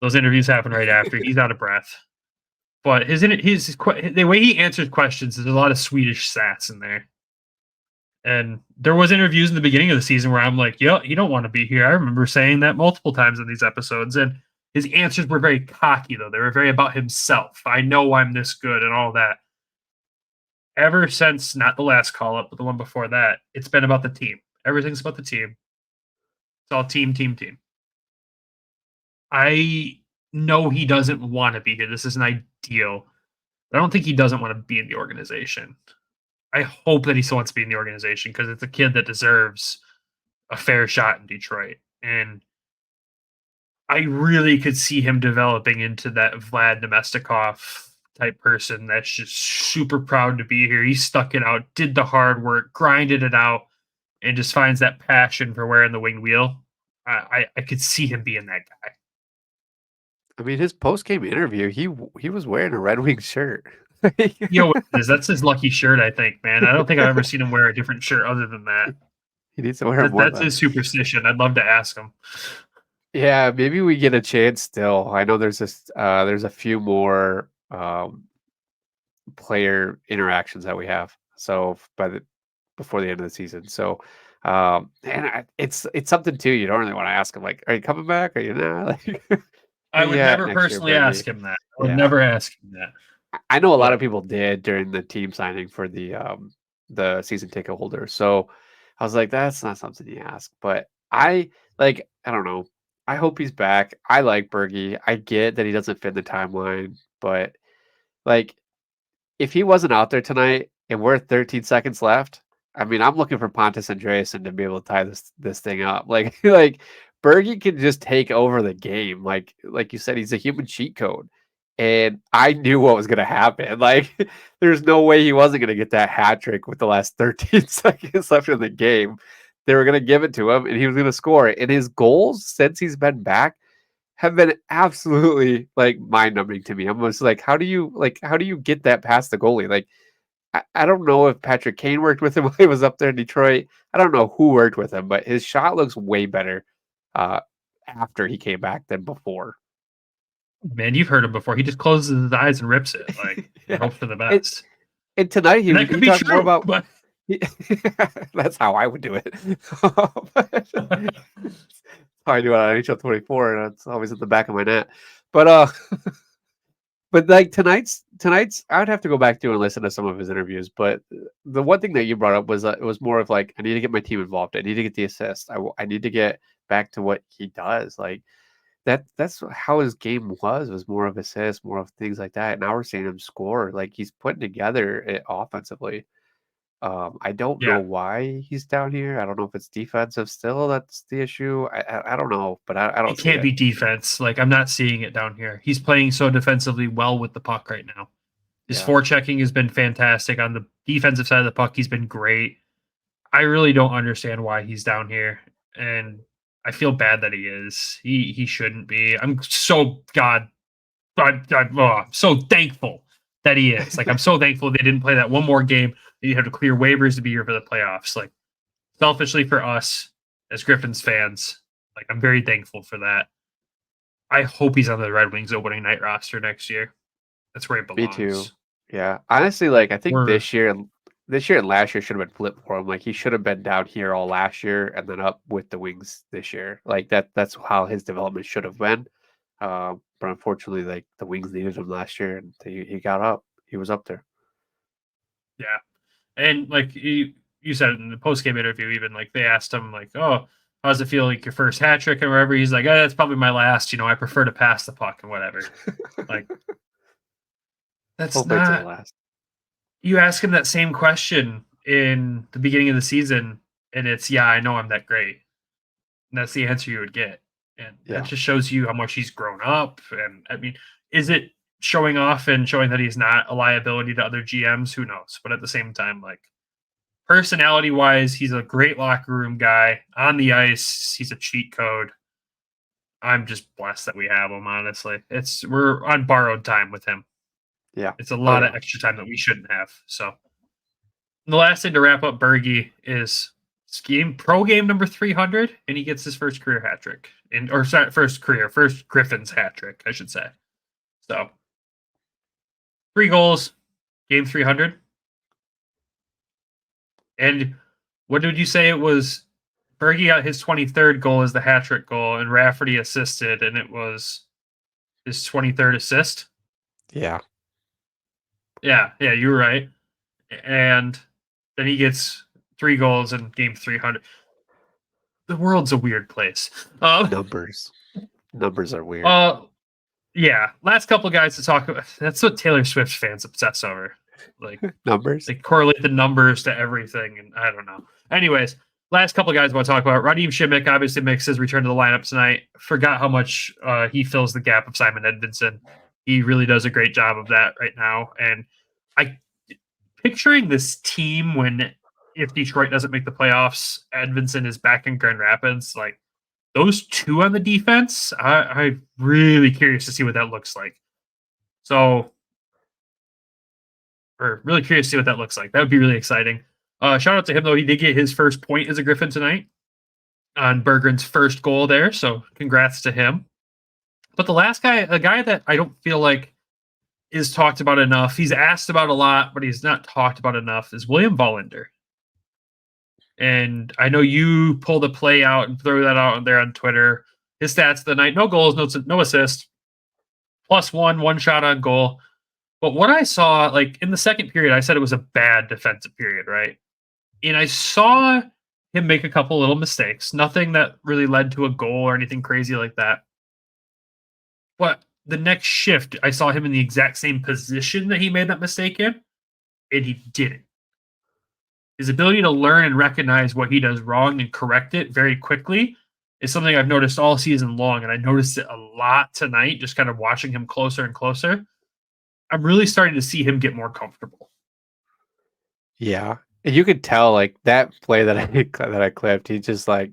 Those interviews happen right after. He's out of breath. But the way he answers questions, there's a lot of Swedish sass in there. And there was interviews in the beginning of the season where I'm like, yo, you don't want to be here. I remember saying that multiple times in these episodes. And his answers were very cocky, though. They were very about himself. I know I'm this good and all that. Ever since, not the last call-up, but the one before that, it's been about the team. Everything's about the team. It's all team. I know he doesn't want to be here. This isn't ideal. I don't think he doesn't want to be in the organization. I hope that he still wants to be in the organization because it's a kid that deserves a fair shot in Detroit. And I really could see him developing into that Vlad Nemestikov type person that's just super proud to be here. He stuck it out, did the hard work, grinded it out, and just finds that passion for wearing the winged wheel. I could see him being that guy. I mean, his post-game interview, he was wearing a Red Wings shirt. That's his lucky shirt, I think, man. I don't think I've ever seen him wear a different shirt other than that. He needs to wear more. That's his superstition. I'd love to ask him. Yeah, maybe we get a chance still. I know there's a few more player interactions that we have. So before the end of the season. So it's something too. You don't really want to ask him like, are you coming back? Are you not? Like, I would never personally ask him that. I would never ask him that. I know a lot of people did during the team signing for the season ticket holder. So I was like, that's not something you ask. But I don't know. I hope he's back. I like Bergie. I get that he doesn't fit the timeline, but like if he wasn't out there tonight and we're 13 seconds left, I mean, I'm looking for Pontus Andreasen to be able to tie this thing up. Like Bergie can just take over the game. Like you said, he's a human cheat code. And I knew what was going to happen. Like, there's no way he wasn't going to get that hat trick with the last 13 seconds left in the game. They were going to give it to him, and he was going to score it. And his goals since he's been back have been absolutely like mind-numbing to me. I'm just like, how do you get that past the goalie? Like, I don't know if Patrick Kane worked with him when he was up there in Detroit. I don't know who worked with him, but his shot looks way better after he came back than before. Man, you've heard him before. He just closes his eyes and rips it. Like, hope for the best. And tonight he talked more about. But... That's how I would do it. How I do it on NHL 24, and it's always at the back of my net. But But like tonight's, I would have to go back to and listen to some of his interviews. But the one thing that you brought up was it was more of like, I need to get my team involved. I need to get the assist. I need to get back to what he does. Like that's how his game was more of assists, more of things like that. Now we're seeing him score. Like he's putting together it offensively. I don't know Yeah, why he's down here. I don't know if it's defensive still. That's the issue. I don't know, but I don't it see can't it. be defense. Like I'm not seeing it down here. He's playing so defensively well with the puck right now. His Yeah. forechecking has been fantastic. On the defensive side of the puck, he's been great. I really don't understand why he's down here, and I feel bad that he is. He shouldn't be. I'm so so thankful that he is. Like I'm so thankful they didn't play that one more game. That you have to clear waivers to be here for the playoffs. Like selfishly for us as Griffins fans, like I'm very thankful for that. I hope he's on the Red Wings opening night roster next year. That's where he Me too. belongs. Yeah. Honestly, like I think We're this year and last year should have been flipped for him. Like he should have been down here all last year and then up with the Wings this year. Like that's how his development should have been. But unfortunately, like the Wings needed him last year and he got up. He was up there. yeah. And like you said in the post game interview, even like they asked him like, "Oh, how does it feel like your first hat trick or whatever?" He's like, "That's probably my last. You know, I prefer to pass the puck and whatever." Like that's Hopefully it's the not. last. You ask him that same question in the beginning of the season, and it's, "Yeah, I know I'm that great." And that's the answer you would get, and that Yeah. just shows you how much he's grown up. And I mean, is it showing off and showing that he's not a liability to other GMs? Who knows? But at the same time, like personality wise, he's a great locker room guy. On the ice, he's a cheat code. I'm just blessed that we have him, honestly. We're on borrowed time with him. Yeah. It's a Oh lot yeah. of extra time that we shouldn't have. So the last thing to wrap up Bergie is pro game number 300, and he gets his first career hat trick. First Griffins hat trick, I should say. So 3 goals, game 300. And what did you say it was? Bergie got his 23rd goal as the hat trick goal, and Rafferty assisted, and it was his 23rd assist. Yeah. Yeah, you were right. And then he gets 3 goals in game 300. The world's a weird place. Numbers are weird. Yeah. Last couple guys to talk about. That's what Taylor Swift fans obsess over. Like Numbers. they correlate the numbers to everything, and I don't know. Anyways, last couple guys I want to talk about. Radim Shimmick obviously makes his return to the lineup tonight. Forgot how much he fills the gap of Simon Edvinsson. He really does a great job of that right now. And I picturing this team if Detroit doesn't make the playoffs, Edvinsson is back in Grand Rapids. Like those two on the defense, I'm really curious to see what that looks like. Really curious to see what that looks like. That would be really exciting. Shout out to him though; he did get his first point as a Griffin tonight on Berggren's first goal there. So congrats to him. But the last guy, a guy that I don't feel like is talked about enough. He's asked about a lot, but he's not talked about enough. Is William Vollinder. And I know you pulled a play out and throw that out there on Twitter. His stats of the night: no goals, no assists, +1, 1 shot on goal. But what I saw, like in the second period, I said it was a bad defensive period, right? And I saw him make a couple little mistakes. Nothing that really led to a goal or anything crazy like that. But the next shift, I saw him in the exact same position that he made that mistake in, and he didn't. His ability to learn and recognize what he does wrong and correct it very quickly is something I've noticed all season long, and I noticed it a lot tonight, just kind of watching him closer and closer. I'm really starting to see him get more comfortable. Yeah. And you could tell like that play that I clipped, he just like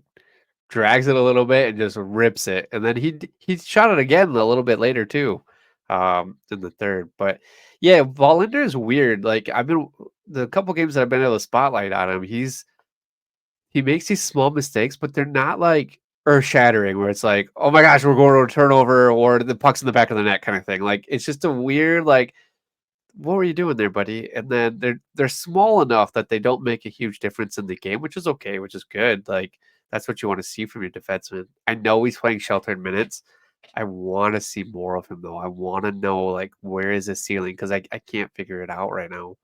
drags it a little bit and just rips it. And then he shot it again a little bit later too. In the third. But yeah, Vollinder is weird. Like the couple games that I've been able to spotlight on him, he makes these small mistakes, but they're not like earth shattering where it's like, oh my gosh, we're going to a turnover or the puck's in the back of the net kind of thing. Like it's just a weird like, what were you doing there, buddy? And then they're small enough that they don't make a huge difference in the game, which is okay, which is good. Like that's what you want to see from your defenseman. I know he's playing sheltered minutes, I want to see more of him though. I want to know like where is his ceiling because I can't figure it out right now.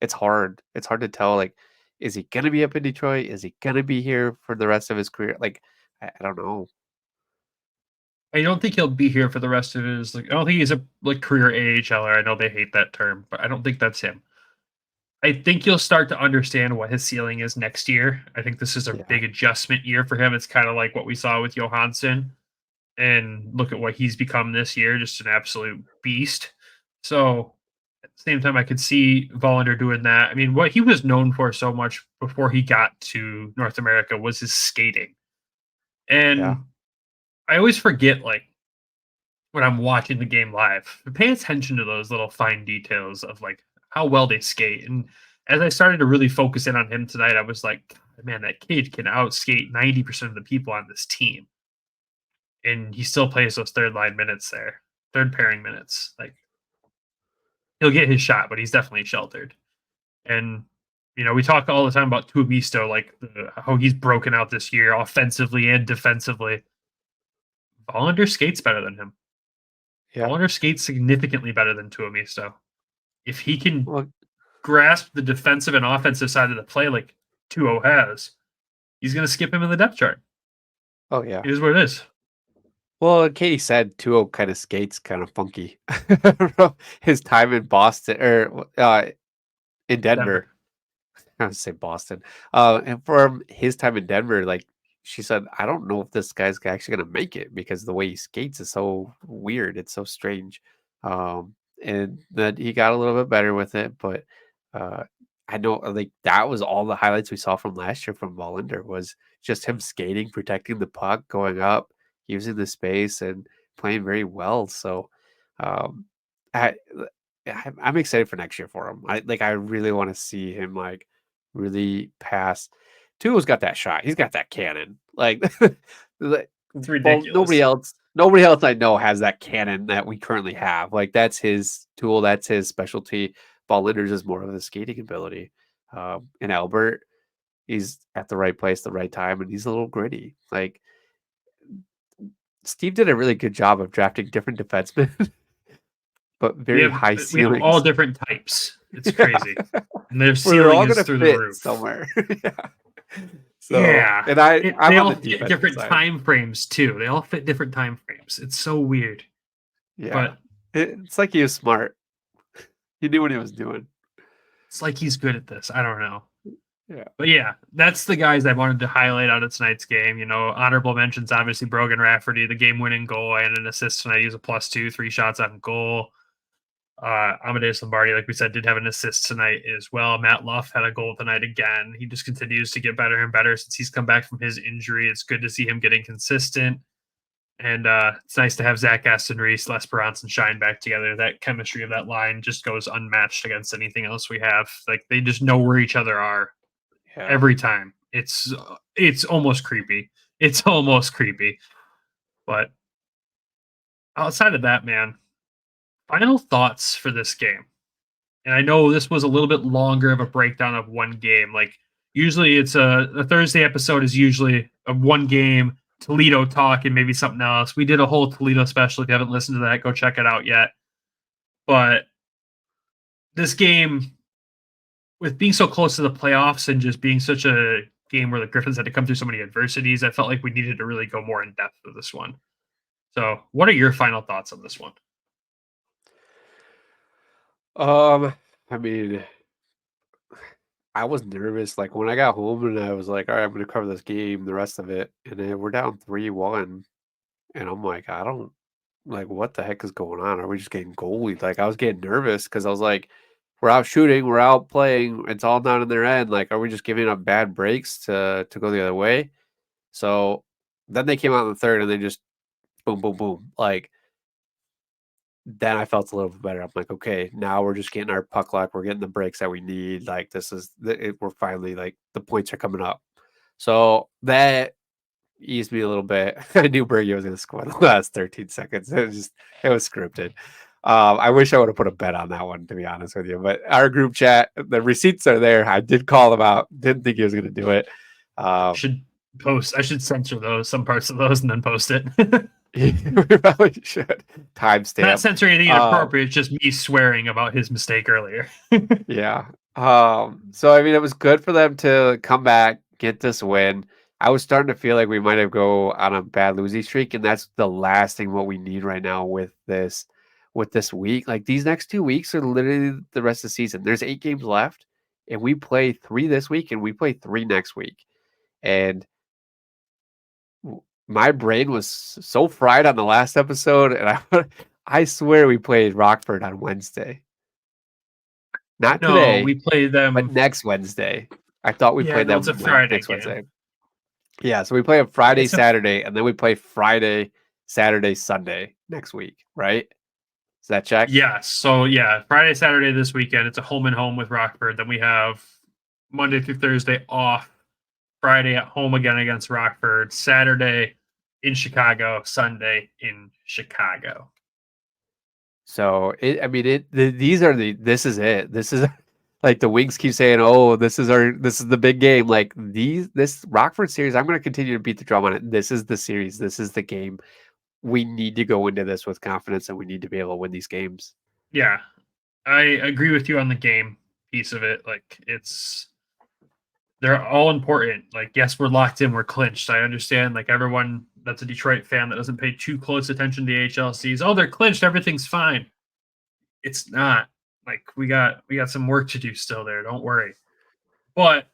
It's hard. It's hard to tell. Like, is he gonna be up in Detroit? Is he gonna be here for the rest of his career? Like, I don't know. I don't think he'll be here for the rest of his. Like, I don't think he's a career AHLer. I know they hate that term, but I don't think that's him. I think you'll start to understand what his ceiling is next year. I think this is a big adjustment year for him. It's kind of like what we saw with Johansson, and look at what he's become this year, just an absolute beast. So at the same time, I could see Volender doing that. I mean, what he was known for so much before he got to North America was his skating. And I always forget, like, when I'm watching the game live, pay attention to those little fine details of like how well they skate. And as I started to really focus in on him tonight, I was like, man, that kid can outskate 90% of the people on this team. And he still plays those third line minutes there, third pairing minutes. Like, he'll get his shot, but he's definitely sheltered. And, you know, we talk all the time about Tuomisto, like how he's broken out this year offensively and defensively. Volender skates better than him. Volender skates significantly better than Tuomisto. If he can grasp the defensive and offensive side of the play like 2-0 has, he's going to skip him in the depth chart. Oh, yeah. It is what it is. Well, Katie said 2-0 kind of skates kind of funky. His time in Boston or in Denver. I was say Boston. And from his time in Denver, like she said, I don't know if this guy's actually going to make it because the way he skates is so weird. It's so strange. And then he got a little bit better with it, but I know like that was all the highlights we saw from last year from Volender was just him skating, protecting the puck, going up, using the space, and playing very well. So I'm excited for next year for him. I really want to see him like really pass. Tuo's got that shot. He's got that cannon. Like it's ridiculous. Nobody else I know has that cannon that we currently have. Like that's his tool. That's his specialty. Vollender's is more of the skating ability. And Albert, he's at the right place, the right time, and he's a little gritty. Like Steve did a really good job of drafting different defensemen, but very high ceilings. We have all different types. It's crazy. And their ceiling is through the roof somewhere. So, yeah, and they all fit different time frames too. They all fit different time frames. It's so weird. Yeah, but it's like he was smart. He knew what he was doing. It's like he's good at this. I don't know. Yeah, but yeah, that's the guys I wanted to highlight out of tonight's game. You know, honorable mentions obviously Berggren Rafferty, the game-winning goal and an assist tonight. He was a +2, 3 shots on goal. Amadeus Lombardi, like we said, did have an assist tonight as well. Matt Luff had a goal tonight again. He just continues to get better and better since he's come back from his injury. It's good to see him getting consistent. And it's nice to have Zach Aston Reese, Les Perance, and Shine back together. That chemistry of that line just goes unmatched against anything else we have. Like they just know where each other are every time. It's almost creepy. It's almost creepy. But outside of that, man, final thoughts for this game. And I know this was a little bit longer of a breakdown of one game. Like usually it's a Thursday episode is usually a one game Toledo talk and maybe something else. We did a whole Toledo special. If you haven't listened to that, go check it out yet. But this game, with being so close to the playoffs and just being such a game where the Griffins had to come through so many adversities, I felt like we needed to really go more in depth with this one. So what are your final thoughts on this one? I mean, I was nervous. Like when I got home and I was like, all right, I'm going to cover this game, the rest of it. And then we're down 3-1. And I'm like, what the heck is going on? Are we just getting goalied? Like I was getting nervous because I was like, we're out shooting, we're out playing. It's all down in their end. Like, are we just giving up bad breaks to go the other way? So then they came out in the third and they just boom, boom, boom. Like, then I felt a little bit better. I'm like, okay, now we're just getting our puck luck. We're getting the breaks that we need. Like we're finally like the points are coming up. So that eased me a little bit. I knew Berggren was going to score the last 13 seconds. It was scripted. I wish I would have put a bet on that one, to be honest with you. But our group chat, the receipts are there. I did call him out. Didn't think he was going to do it. I should censor some parts of those and then post it. We probably should timestamp. Not censoring anything inappropriate. It's just me swearing about his mistake earlier. Yeah. So I mean, it was good for them to come back, get this win. I was starting to feel like we might have go on a bad losing streak, and that's the last thing what we need right now with this week. Like these next 2 weeks are literally the rest of the season. There's 8 games left, and we play 3 this week, and we play 3 next week. And my brain was so fried on the last episode, and I swear we played Rockford on Wednesday. Not today. We played them, but next Wednesday. I thought we played them a Friday next game. Wednesday. Yeah, so we play a Friday, Saturday, and then we play Friday, Saturday, Sunday next week, right? Does that check? Yeah. So yeah, Friday, Saturday this weekend. It's a home and home with Rockford. Then we have Monday through Thursday off. Friday at home again against Rockford. Saturday in Chicago. Sunday in Chicago. So these are this is it. This is like the Wings keep saying, "Oh, this is the big game." Like this Rockford series, I'm going to continue to beat the drum on it. This is the series. This is the game. We need to go into this with confidence, and we need to be able to win these games. Yeah, I agree with you on the game piece of it. Like they're all important. Like, yes, we're locked in, we're clinched. I understand. Like everyone that's a Detroit fan that doesn't pay too close attention to the AHL sees, oh, they're clinched, everything's fine. It's not. Like we got some work to do still there. Don't worry. But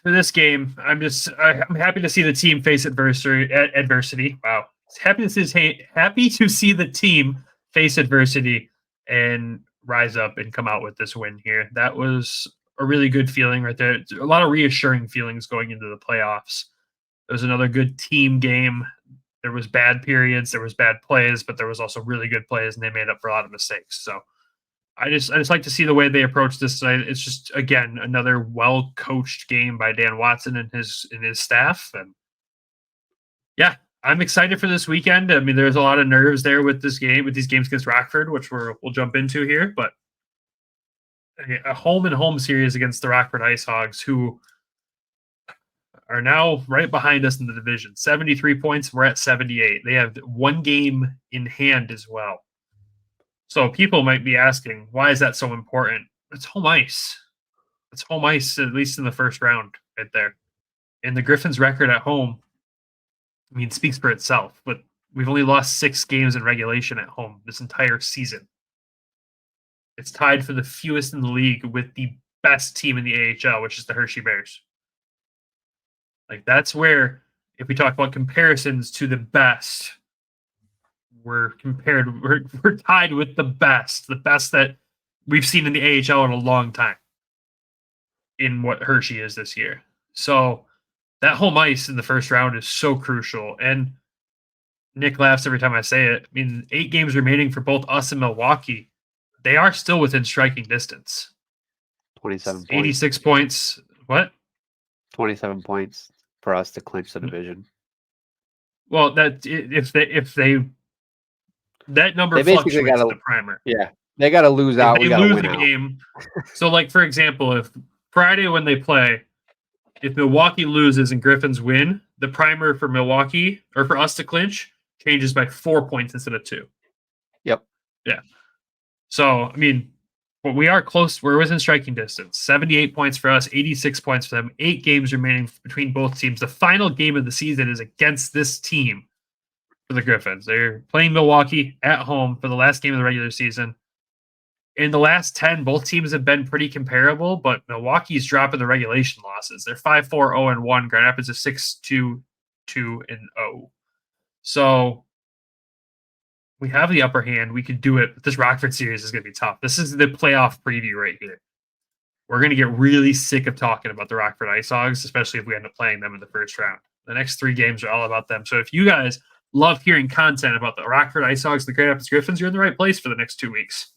for this game, I'm happy to see the team face adversity. Wow, happy to see the team face adversity and rise up and come out with this win here. That was a really good feeling right there. A lot of reassuring feelings going into the playoffs. It was another good team game. There was bad periods, there was bad plays, but there was also really good plays, and they made up for a lot of mistakes. So I just like to see the way they approach this. It's just, again, another well-coached game by Dan Watson and his staff. And yeah, I'm excited for this weekend. I mean, there's a lot of nerves there with these games against Rockford, which we'll jump into here. But a home series against the Rockford Ice Hogs, who are now right behind us in the division. 73 points. We're at 78. They have 1 game in hand as well. So people might be asking, why is that so important? It's home ice. It's home ice, at least in the first round right there. And the Griffins' record at home, I mean, speaks for itself. But we've only lost 6 games in regulation at home this entire season. It's tied for the fewest in the league with the best team in the AHL, which is the Hershey Bears. Like, that's where, if we talk about comparisons to the best, we're tied with the best that we've seen in the AHL in a long time in what Hershey is this year. So that home ice in the first round is so crucial. And Nick laughs every time I say it. I mean, 8 games remaining for both us and Milwaukee. They are still within striking distance. 27 points. 86 points. What? 27 points for us to clinch the division. Well, that if they that number fluctuates in the primer. Yeah, they got to lose out. They lose the game. So, like, for example, if Friday when they play, if Milwaukee loses and Griffins win, the primer for Milwaukee or for us to clinch changes by 4 points instead of 2. Yep. Yeah. So, I mean, but we are close. We're within striking distance. 78 points for us, 86 points for them. 8 games remaining between both teams. The final game of the season is against this team for the Griffins. They're playing Milwaukee at home for the last game of the regular season. In the last 10, both teams have been pretty comparable, but Milwaukee's dropping the regulation losses. They're 5-4, 0-1. Grand Rapids is 6-2, 2-0. So we have the upper hand. We could do it. But this Rockford series is going to be tough. This is the playoff preview right here. We're going to get really sick of talking about the Rockford Ice Hogs, especially if we end up playing them in the first round. The next 3 games are all about them. So if you guys love hearing content about the Rockford Ice Hogs, the Grand Rapids Griffins, you're in the right place for the next 2 weeks.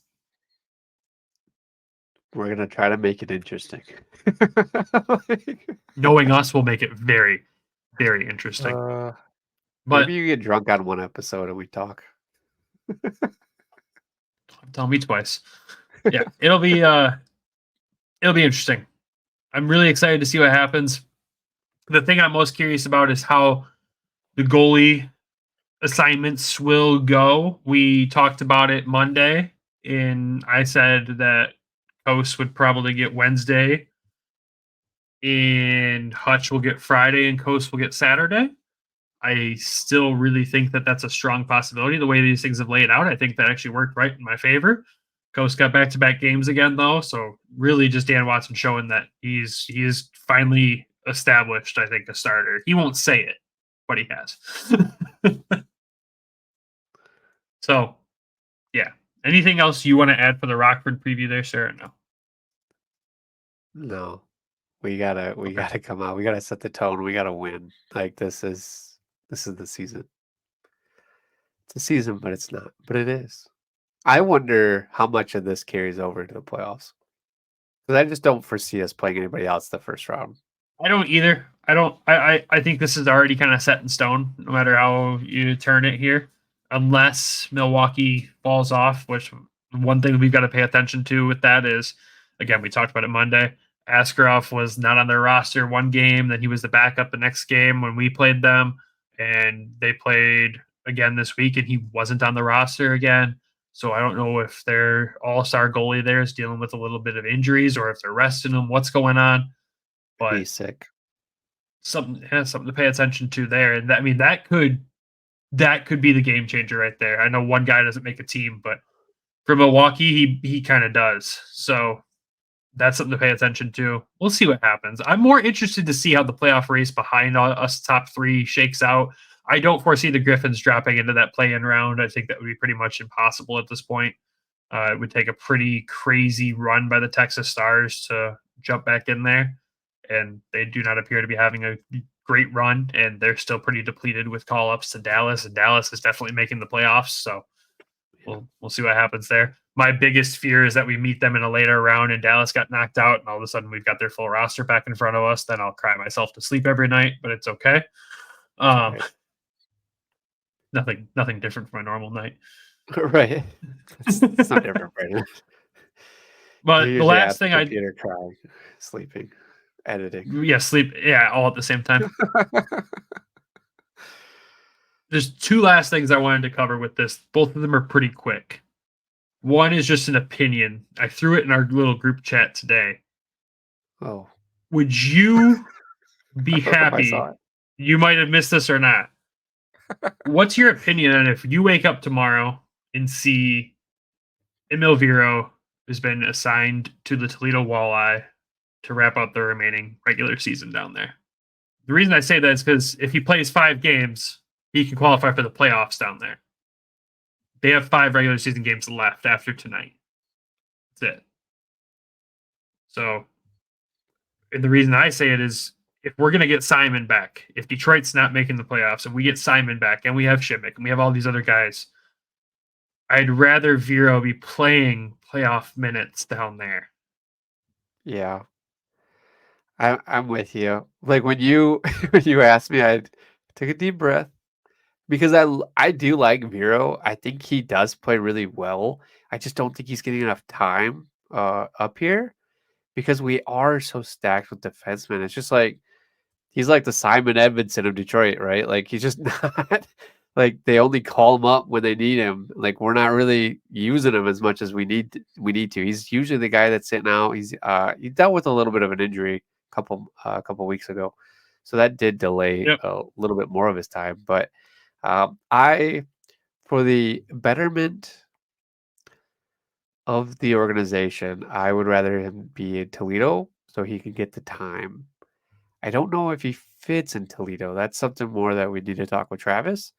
We're going to try to make it interesting. Knowing us will make it very, very interesting. But maybe you get drunk on one episode and we talk. Tell me twice. Yeah, it'll be interesting. I'm really excited to see what happens. The thing I'm most curious about is how the goalie assignments will go. We talked about it Monday, and I said that Coast would probably get Wednesday, and Hutch will get Friday, and Coast will get Saturday. I still really think that that's a strong possibility. The way these things have laid out, I think that actually worked right in my favor. Coast got back-to-back games again, though, so really just Dan Watson showing that he is finally established, I think, a starter. He won't say it, but he has. So, yeah. Anything else you want to add for the Rockford preview there, sir? No. No. We gotta come out. We gotta set the tone. We gotta win. Like this is the season. It's a season, but it's not. But it is. I wonder how much of this carries over to the playoffs. Because I just don't foresee us playing anybody else the first round. I don't either. I think this is already kind of set in stone, no matter how you turn it here. Unless Milwaukee falls off, which one thing we've got to pay attention to with that is, again, we talked about it Monday. Askarov was not on their roster one game, then he was the backup the next game when we played them, and they played again this week, and he wasn't on the roster again. So I don't know if their all-star goalie there is dealing with a little bit of injuries or if they're resting him, what's going on. But He's sick. Something to pay attention to there. And that could be the game changer right there. I know one guy doesn't make a team, but for Milwaukee, he kind of does. So that's something to pay attention to. We'll see what happens. I'm more interested to see how the playoff race behind us top three shakes out. I don't foresee the Griffins dropping into that play-in round. I think that would be pretty much impossible at this point. It would take a pretty crazy run by the Texas Stars to jump back in there, and they do not appear to be having a great run, and they're still pretty depleted with call-ups to Dallas, and Dallas is definitely making the playoffs, so we'll see what happens there. My biggest fear is that we meet them in a later round and Dallas got knocked out, and all of a sudden we've got their full roster back in front of us. Then I'll cry myself to sleep every night, but it's okay. Right. Nothing different from a normal night. Right. It's not different, Brandon. But the last thing computer crying, sleeping, editing. Yeah, sleep. Yeah, all at the same time. There's two last things I wanted to cover with this. Both of them are pretty quick. One is just an opinion. I threw it in our little group chat today. Oh. Would you be happy? You might have missed this or not. What's your opinion on if you wake up tomorrow and see Emil Viro has been assigned to the Toledo Walleye to wrap up the remaining regular season down there? The reason I say that is because if he plays 5 games, he can qualify for the playoffs down there. They have 5 regular season games left after tonight. That's it. So, and the reason I say it is if we're going to get Simon back, if Detroit's not making the playoffs and we get Simon back and we have Shimmick and we have all these other guys, I'd rather Viro be playing playoff minutes down there. Yeah. I'm with you. Like when you asked me, I took a deep breath because I do like Viro. I think he does play really well. I just don't think he's getting enough time up here because we are so stacked with defensemen. It's just like he's like the Simon Edmondson of Detroit, right? Like he's just not like they only call him up when they need him. Like we're not really using him as much as we need to. He's usually the guy that's sitting out. He dealt with a little bit of an injury a couple weeks ago, so that did delay a little bit more of his time. But for the betterment of the organization, I would rather him be in Toledo so he can get the time. I don't know if he fits in Toledo. That's something more that we need to talk with Travis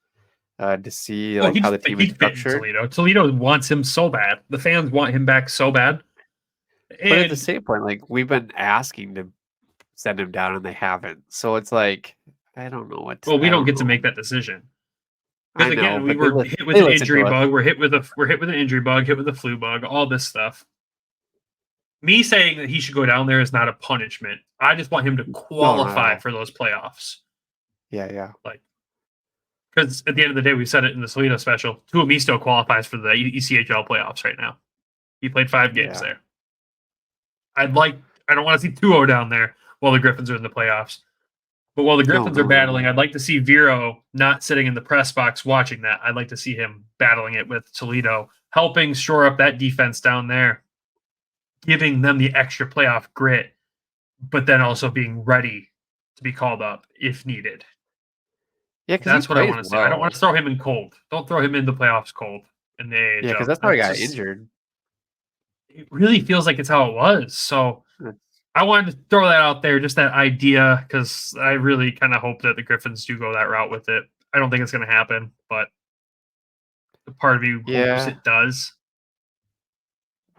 to see how the team is structured. Toledo wants him so bad. The fans want him back so bad. But at the same point, like we've been asking to send him down and they haven't. So it's like I don't know what. Well, we don't get to make that decision. Because again, we were hit with an injury bug. We're hit with an injury bug. Hit with a flu bug. All this stuff. Me saying that he should go down there is not a punishment. I just want him to qualify for those playoffs. Yeah. Like, because at the end of the day, we said it in the Toledo special. Tuomi still qualifies for the ECHL playoffs right now. He played 5 games there. I don't want to see 2-0 down there while the Griffins are in the playoffs. But while the Griffins are battling, I'd like to see Vero not sitting in the press box watching that. I'd like to see him battling it with Toledo, helping shore up that defense down there, giving them the extra playoff grit, but then also being ready to be called up if needed. Yeah, that's what I want to see. I don't want to throw him in cold. Don't throw him in the playoffs cold in the AHL. Yeah, because that's how he got injured. It really feels like it's how it was. So I wanted to throw that out there, just that idea, because I really kind of hope that the Griffins do go that route with it. I don't think it's going to happen, but part of me hopes it does.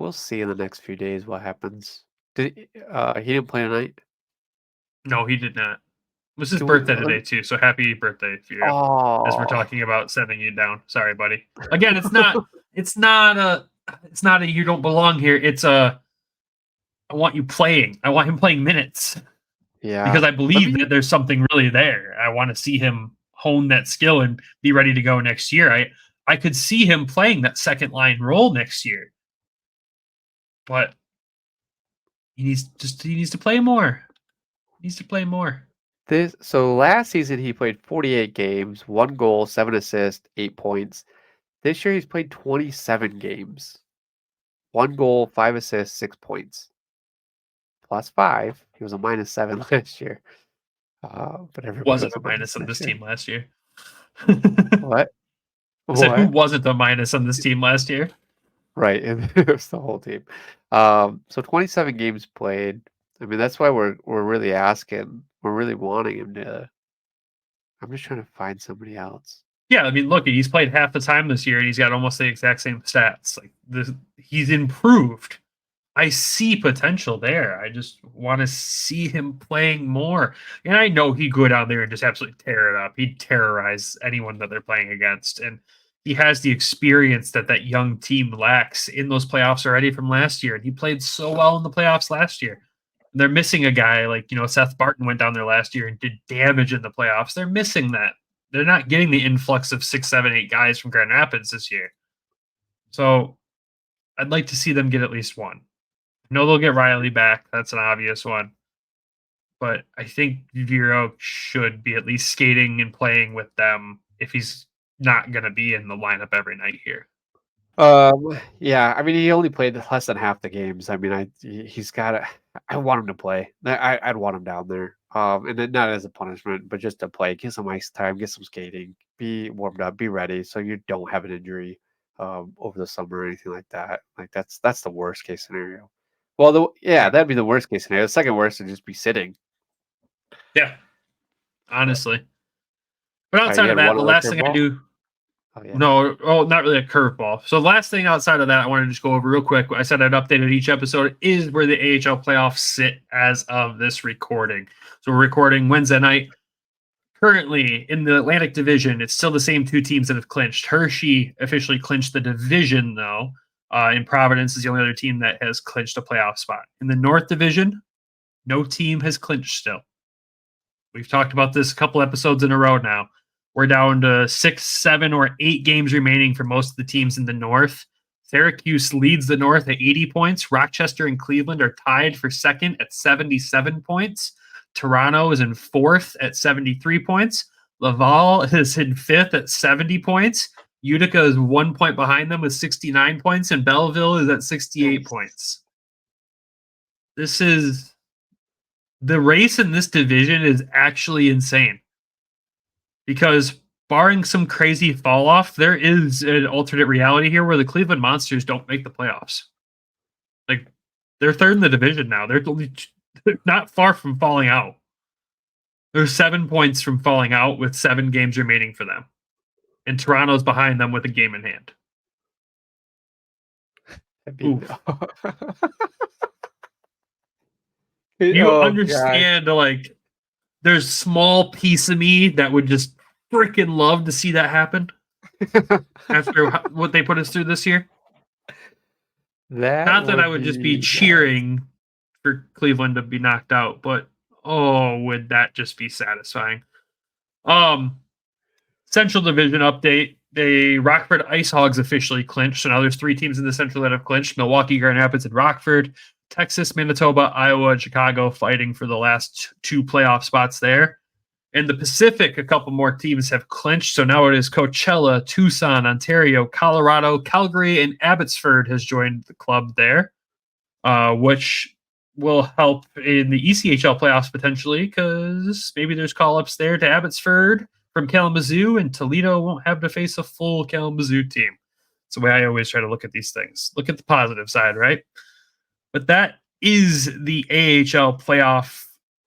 We'll see in the next few days what happens. He didn't play tonight? No, he did not. It was his birthday today too, so happy birthday for you. As we're talking about sending you down. Sorry, buddy. Again, it's not a you don't belong here. It's a I want you playing. I want him playing minutes. Yeah. Because I believe that there's something really there. I want to see him hone that skill and be ready to go next year. I could see him playing that second line role next year. But he needs to play more. He needs to play more. So last season he played 48 games, 1 goal, 7 assists, 8 points. This year he's played 27 games, 1 goal, 5 assists, 6 points. Plus 5. He was a -7 last year. But everybody wasn't a minus on this team last year. What? Who wasn't a minus on this team last year? Right, and it was the whole team. So 27 games played. I mean, that's why we're really asking. We're really wanting him to. I'm just trying to find somebody else. Yeah, I mean, look, he's played half the time this year, and he's got almost the exact same stats. Like he's improved. I see potential there. I just want to see him playing more. And I know he'd go down there and just absolutely tear it up. He'd terrorize anyone that they're playing against. And he has the experience that young team lacks in those playoffs already from last year. And he played so well in the playoffs last year. And they're missing a guy like, Seth Barton went down there last year and did damage in the playoffs. They're missing that. They're not getting the influx of 6, 7, 8 guys from Grand Rapids this year. So I'd like to see them get at least one. I know they'll get Riley back. That's an obvious one. But I think Vero should be at least skating and playing with them if he's not going to be in the lineup every night here. Yeah, I mean, he only played less than half the games. I mean, he's got to. I want him to play. I'd want him down there. And then not as a punishment, but just to play, get some ice time, get some skating, be warmed up, be ready, so you don't have an injury over the summer or anything like that. Like that's the worst case scenario. Well, that'd be the worst case scenario. The second worst would just be sitting. Yeah, honestly. But outside of that, the last thing I do. Oh, yeah. No, not really a curveball. So last thing outside of that, I want to just go over real quick. I said I'd update it each episode is where the AHL playoffs sit as of this recording. So we're recording Wednesday night. Currently in the Atlantic Division, it's still the same 2 teams that have clinched. Hershey officially clinched the division, though. And Providence is the only other team that has clinched a playoff spot. In the North Division, no team has clinched still. We've talked about this a couple episodes in a row now. We're down to 6, 7, or 8 games remaining for most of the teams in the North. Syracuse leads the North at 80 points. Rochester and Cleveland are tied for second at 77 points. Toronto is in 4th at 73 points. Laval is in 5th at 70 points. Utica is 1 point behind them with 69 points, and Belleville is at 68 points. This is the race in this division is actually insane. Because barring some crazy fall off, there is an alternate reality here where the Cleveland Monsters don't make the playoffs. Like they're 3rd in the division now. They're not far from falling out. They're 7 points from falling out with 7 games remaining for them. And Toronto's behind them with a game in hand. You understand, like, there's a small piece of me that would just freaking love to see that happen after what they put us through this year. Not that I would just be cheering for Cleveland to be knocked out, but would that just be satisfying? Central Division update. The Rockford Ice Hogs officially clinched. So now there's 3 teams in the Central that have clinched. Milwaukee, Grand Rapids, and Rockford. Texas, Manitoba, Iowa, and Chicago fighting for the last 2 playoff spots there. In the Pacific, a couple more teams have clinched. So now it is Coachella, Tucson, Ontario, Colorado, Calgary, and Abbotsford has joined the club there, which will help in the ECHL playoffs potentially because maybe there's call-ups there to Abbotsford from Kalamazoo, and Toledo won't have to face a full Kalamazoo team. It's the way I always try to look at these things. Look at the positive side, right? But that is the AHL playoff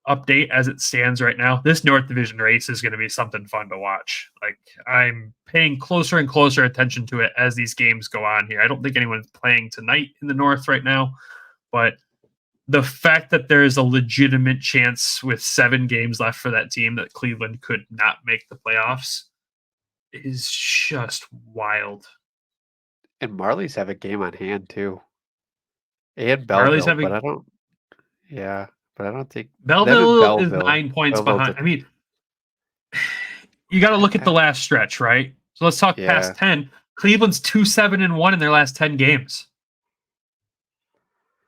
update as it stands right now. This North Division race is going to be something fun to watch. Like, I'm paying closer and closer attention to it as these games go on here. I don't think anyone's playing tonight in the North right now, but the fact that there is a legitimate chance with 7 games left for that team that Cleveland could not make the playoffs is just wild. And Marlies have a game on hand too. And Marlies Belleville, but I don't. Yeah, but I don't think Belleville is 9 points behind. I mean, you got to look at the last stretch, right? So let's talk past 10. Cleveland's 2-7-1 in their last 10 games.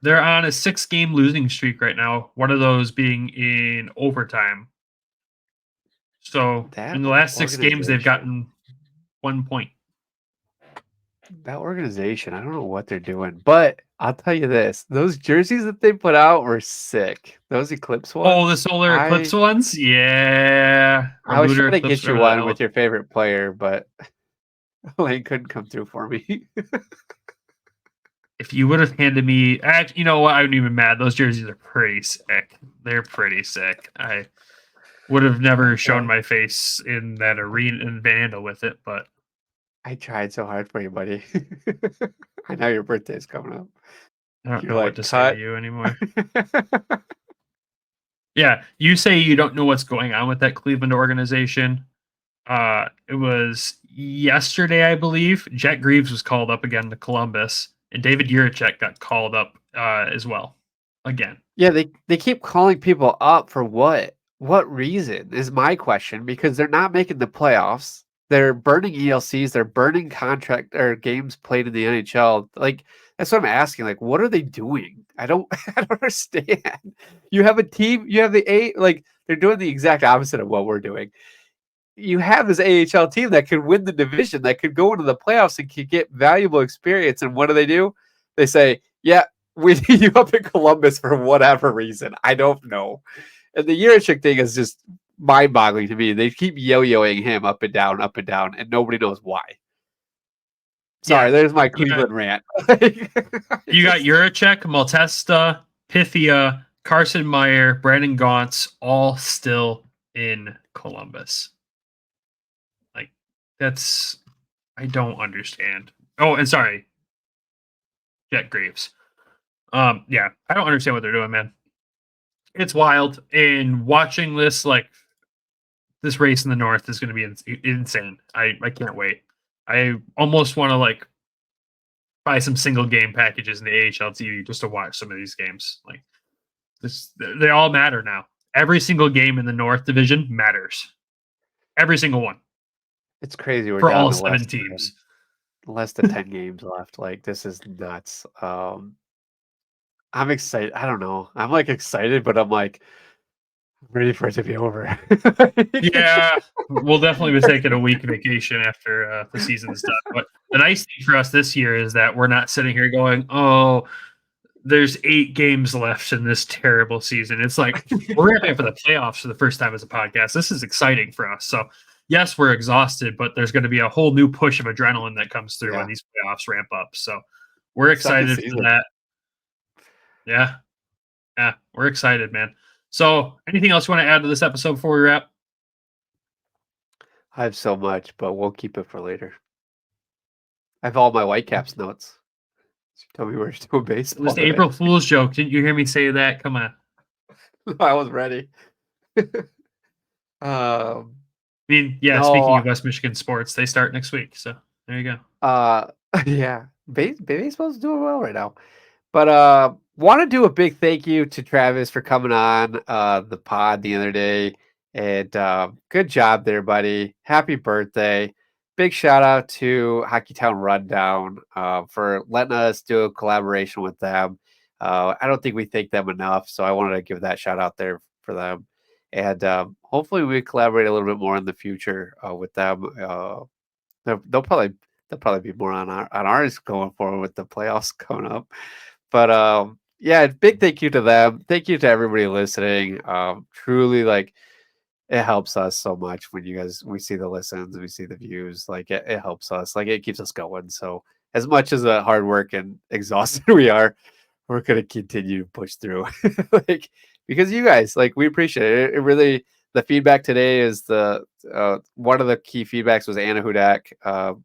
They're on a 6-game losing streak right now. One of those being in overtime. So in the last 6 games, they've gotten 1 point. That organization, I don't know what they're doing, but I'll tell you this: those jerseys that they put out were sick. Those Eclipse ones. Oh, the Solar Eclipse ones? Yeah. I was trying to get you one with your favorite player, but Lane couldn't come through for me. If you would have handed me, you know what? I wouldn't even mad. Those jerseys are pretty sick. They're pretty sick. I would have never shown my face in that arena in Vandal with it, but I tried so hard for you, buddy. I know your birthday's coming up. I don't know what to say to you anymore. Yeah, you say you don't know what's going on with that Cleveland organization. It was yesterday, I believe. Jack Greaves was called up again to Columbus, and David Juracek got called up as well again. Yeah, they keep calling people up for what? What reason is my question, because they're not making the playoffs. They're burning ELCs. They're burning contract or games played in the NHL. Like, that's what I'm asking. Like, what are they doing? I don't understand. You have a team. You have the like they're doing the exact opposite of what we're doing. You have this AHL team that could win the division, that could go into the playoffs and could get valuable experience. And what do? They say, yeah, we need you up in Columbus for whatever reason. I don't know. And the Juracek thing is just mind-boggling to me. They keep yo-yoing him up and down, and nobody knows why. Sorry, there's my Cleveland rant. You got Juracek, Maltesta, Pythia, Carson Meyer, Brandon Gauntz, all still in Columbus. Like, that's... I don't understand. Oh, and sorry. Jack Greaves. Yeah, I don't understand what they're doing, man. It's wild. And watching this, like, this race in the North is going to be insane. I can't wait. I almost want to, like, buy some single game packages in the AHL TV just to watch some of these games. Like, they all matter now. Every single game in the North Division matters. Every single one. It's crazy. We're for down all to 7 teams. Less than 10 games left. Like, this is nuts. I'm excited. I don't know. I'm like excited, but I'm like ready for it to be over. Yeah, we'll definitely be taking a week vacation after the season's done. But the nice thing for us this year is that we're not sitting here going, "Oh, there's 8 games left in this terrible season." It's like we're ramping up for the playoffs for the first time as a podcast. This is exciting for us. So yes, we're exhausted, but there's going to be a whole new push of adrenaline that comes through when these playoffs ramp up. So we're excited for that. Yeah. Yeah, we're excited, man. So anything else you want to add to this episode before we wrap? I have so much, but we'll keep it for later. I have all my Whitecaps notes. Tell me we're doing baseball. It was the April Fool's joke. Didn't you hear me say that? Come on. I was ready. I mean, yeah, speaking of West Michigan sports, they start next week. So there you go. Yeah. Baseball's doing well right now. But want to do a big thank you to Travis for coming on the pod the other day. And good job there, buddy. Happy birthday. Big shout out to Hockeytown Rundown for letting us do a collaboration with them. I don't think we thank them enough, so I wanted to give that shout out there for them. And hopefully we collaborate a little bit more in the future with them. They'll probably be more on ours going forward with the playoffs coming up. But yeah, big thank you to them. Thank you to everybody listening. Truly, like, it helps us so much when we see the listens, we see the views. Like, it helps us. Like, it keeps us going. So as much as the hard work and exhausted we are, we're gonna continue to push through. Like, because you guys, like, we appreciate it. It really, the feedback today is one of the key feedbacks was Anna Hudak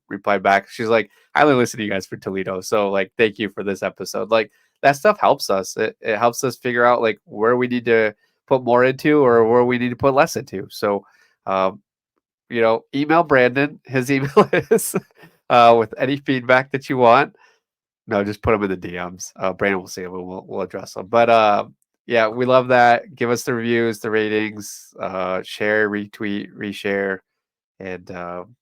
replied back. She's like, I only listen to you guys for Toledo. So, like, thank you for this episode. Like, that stuff helps us. It helps us figure out, like, where we need to put more into or where we need to put less into. So, email Brandon. His email is with any feedback that you want. No, just put them in the DMs. Brandon will see them and we'll address them. But yeah, we love that. Give us the reviews, the ratings, share, retweet, reshare. And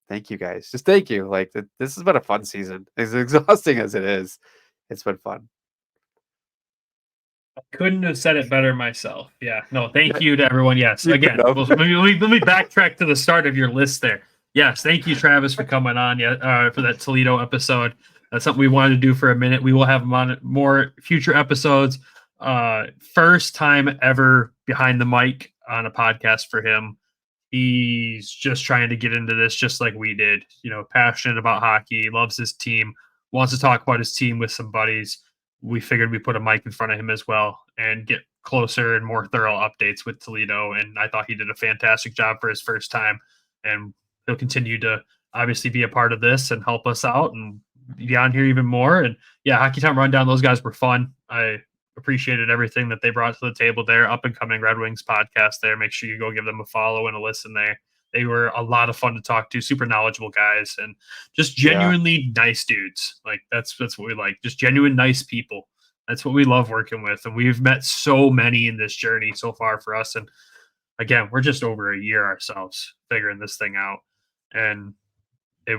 thank you guys. Just thank you. Like, this has been a fun season. As exhausting as it is, it's been fun. I couldn't have said it better myself. Yeah. No, thank you to everyone. Yes. Again, let me backtrack to the start of your list there. Yes. Thank you, Travis, for coming on for that Toledo episode. That's something we wanted to do for a minute. We will have him on more future episodes. First time ever behind the mic on a podcast for him. He's just trying to get into this just like we did. Passionate about hockey, loves his team, wants to talk about his team with some buddies. We figured we put a mic in front of him as well and get closer and more thorough updates with Toledo. And I thought he did a fantastic job for his first time. And he'll continue to obviously be a part of this and help us out and be on here even more. And yeah, Hockeytown Rundown, those guys were fun. I appreciated everything that they brought to the table there. Up and coming Red Wings podcast there. Make sure you go give them a follow and a listen there. They were a lot of fun to talk to, super knowledgeable guys, and just genuinely nice dudes. Like, that's what we like, just genuine nice people. That's what we love working with. And we've met so many in this journey so far for us. And again, we're just over a year ourselves figuring this thing out. And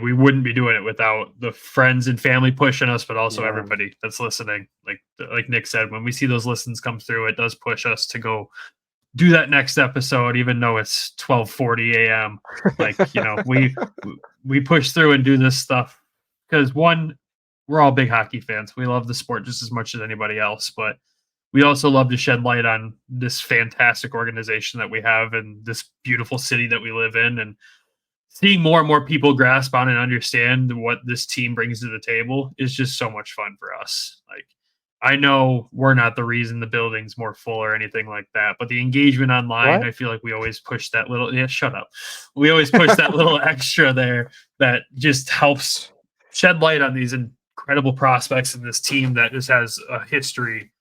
we wouldn't be doing it without the friends and family pushing us, but also everybody that's listening. Like Nick said, when we see those listens come through, it does push us to go do that next episode, even though it's 12:40 a.m. Like, we push through and do this stuff because, one, we're all big hockey fans. We love the sport just as much as anybody else, but we also love to shed light on this fantastic organization that we have and this beautiful city that we live in. And seeing more and more people grasp on and understand what this team brings to the table is just so much fun for us. Like, I know we're not the reason the building's more full or anything like that, but the engagement online, I feel like we always push that little, shut up. We always push that little extra there that just helps shed light on these incredible prospects in this team that just has a history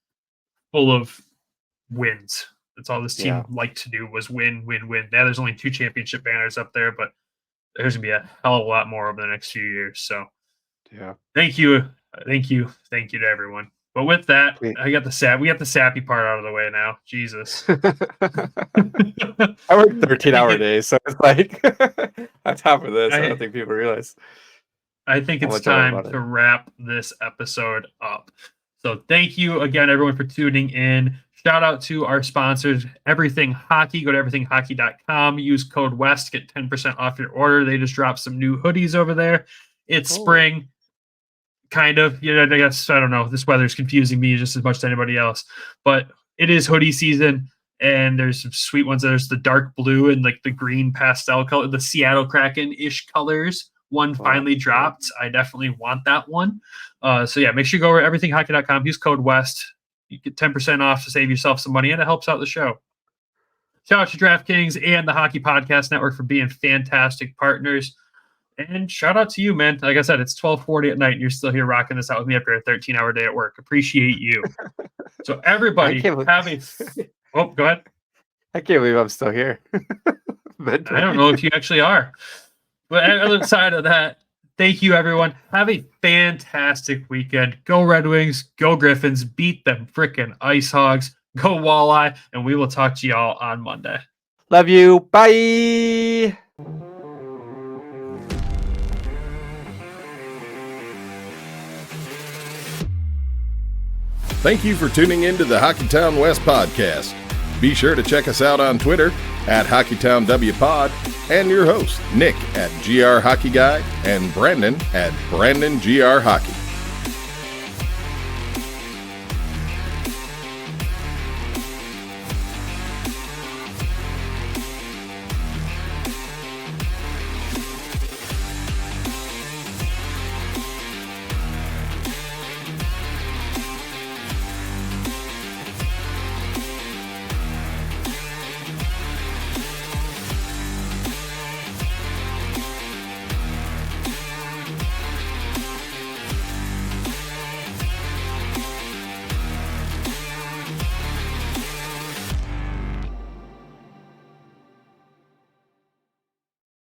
full of wins. That's all this team liked to do was win, win, win. Now there's only 2 championship banners up there, but there's going to be a hell of a lot more over the next few years. So thank you to everyone. But with that, we got the sappy part out of the way now. Jesus. I work 13-hour days, so it's like on top of this, I don't think people realize. I think it's time to wrap this episode up. So thank you again, everyone, for tuning in. Shout out to our sponsors, Everything Hockey. Go to everythinghockey.com. Use code WEST. Get 10% off your order. They just dropped some new hoodies over there. It's spring. Kind of, I guess, I don't know. This weather's confusing me just as much as anybody else, but it is hoodie season, and there's some sweet ones. There's the dark blue and like the green pastel color, the Seattle Kraken-ish colors. One finally dropped. I definitely want that one. So yeah, make sure you go over to everythinghockey.com. Use code WEST. You get 10% off to save yourself some money, and it helps out the show. Shout out to DraftKings and the Hockey Podcast Network for being fantastic partners. And shout out to you, man. Like I said, it's 12:40 at night, and you're still here rocking this out with me after a 13-hour day at work. Appreciate you. So everybody go ahead. I can't believe I'm still here. I don't know if you actually are. But on the other side of that, thank you, everyone. Have a fantastic weekend. Go Red Wings. Go Griffins. Beat them frickin' Ice Hogs. Go Walleye. And we will talk to y'all on Monday. Love you. Bye. Thank you for tuning in to the Hockeytown West Podcast. Be sure to check us out on Twitter at HockeytownWPod and your host, Nick at GR Hockey Guy and Brandon at Brandon GR Hockey.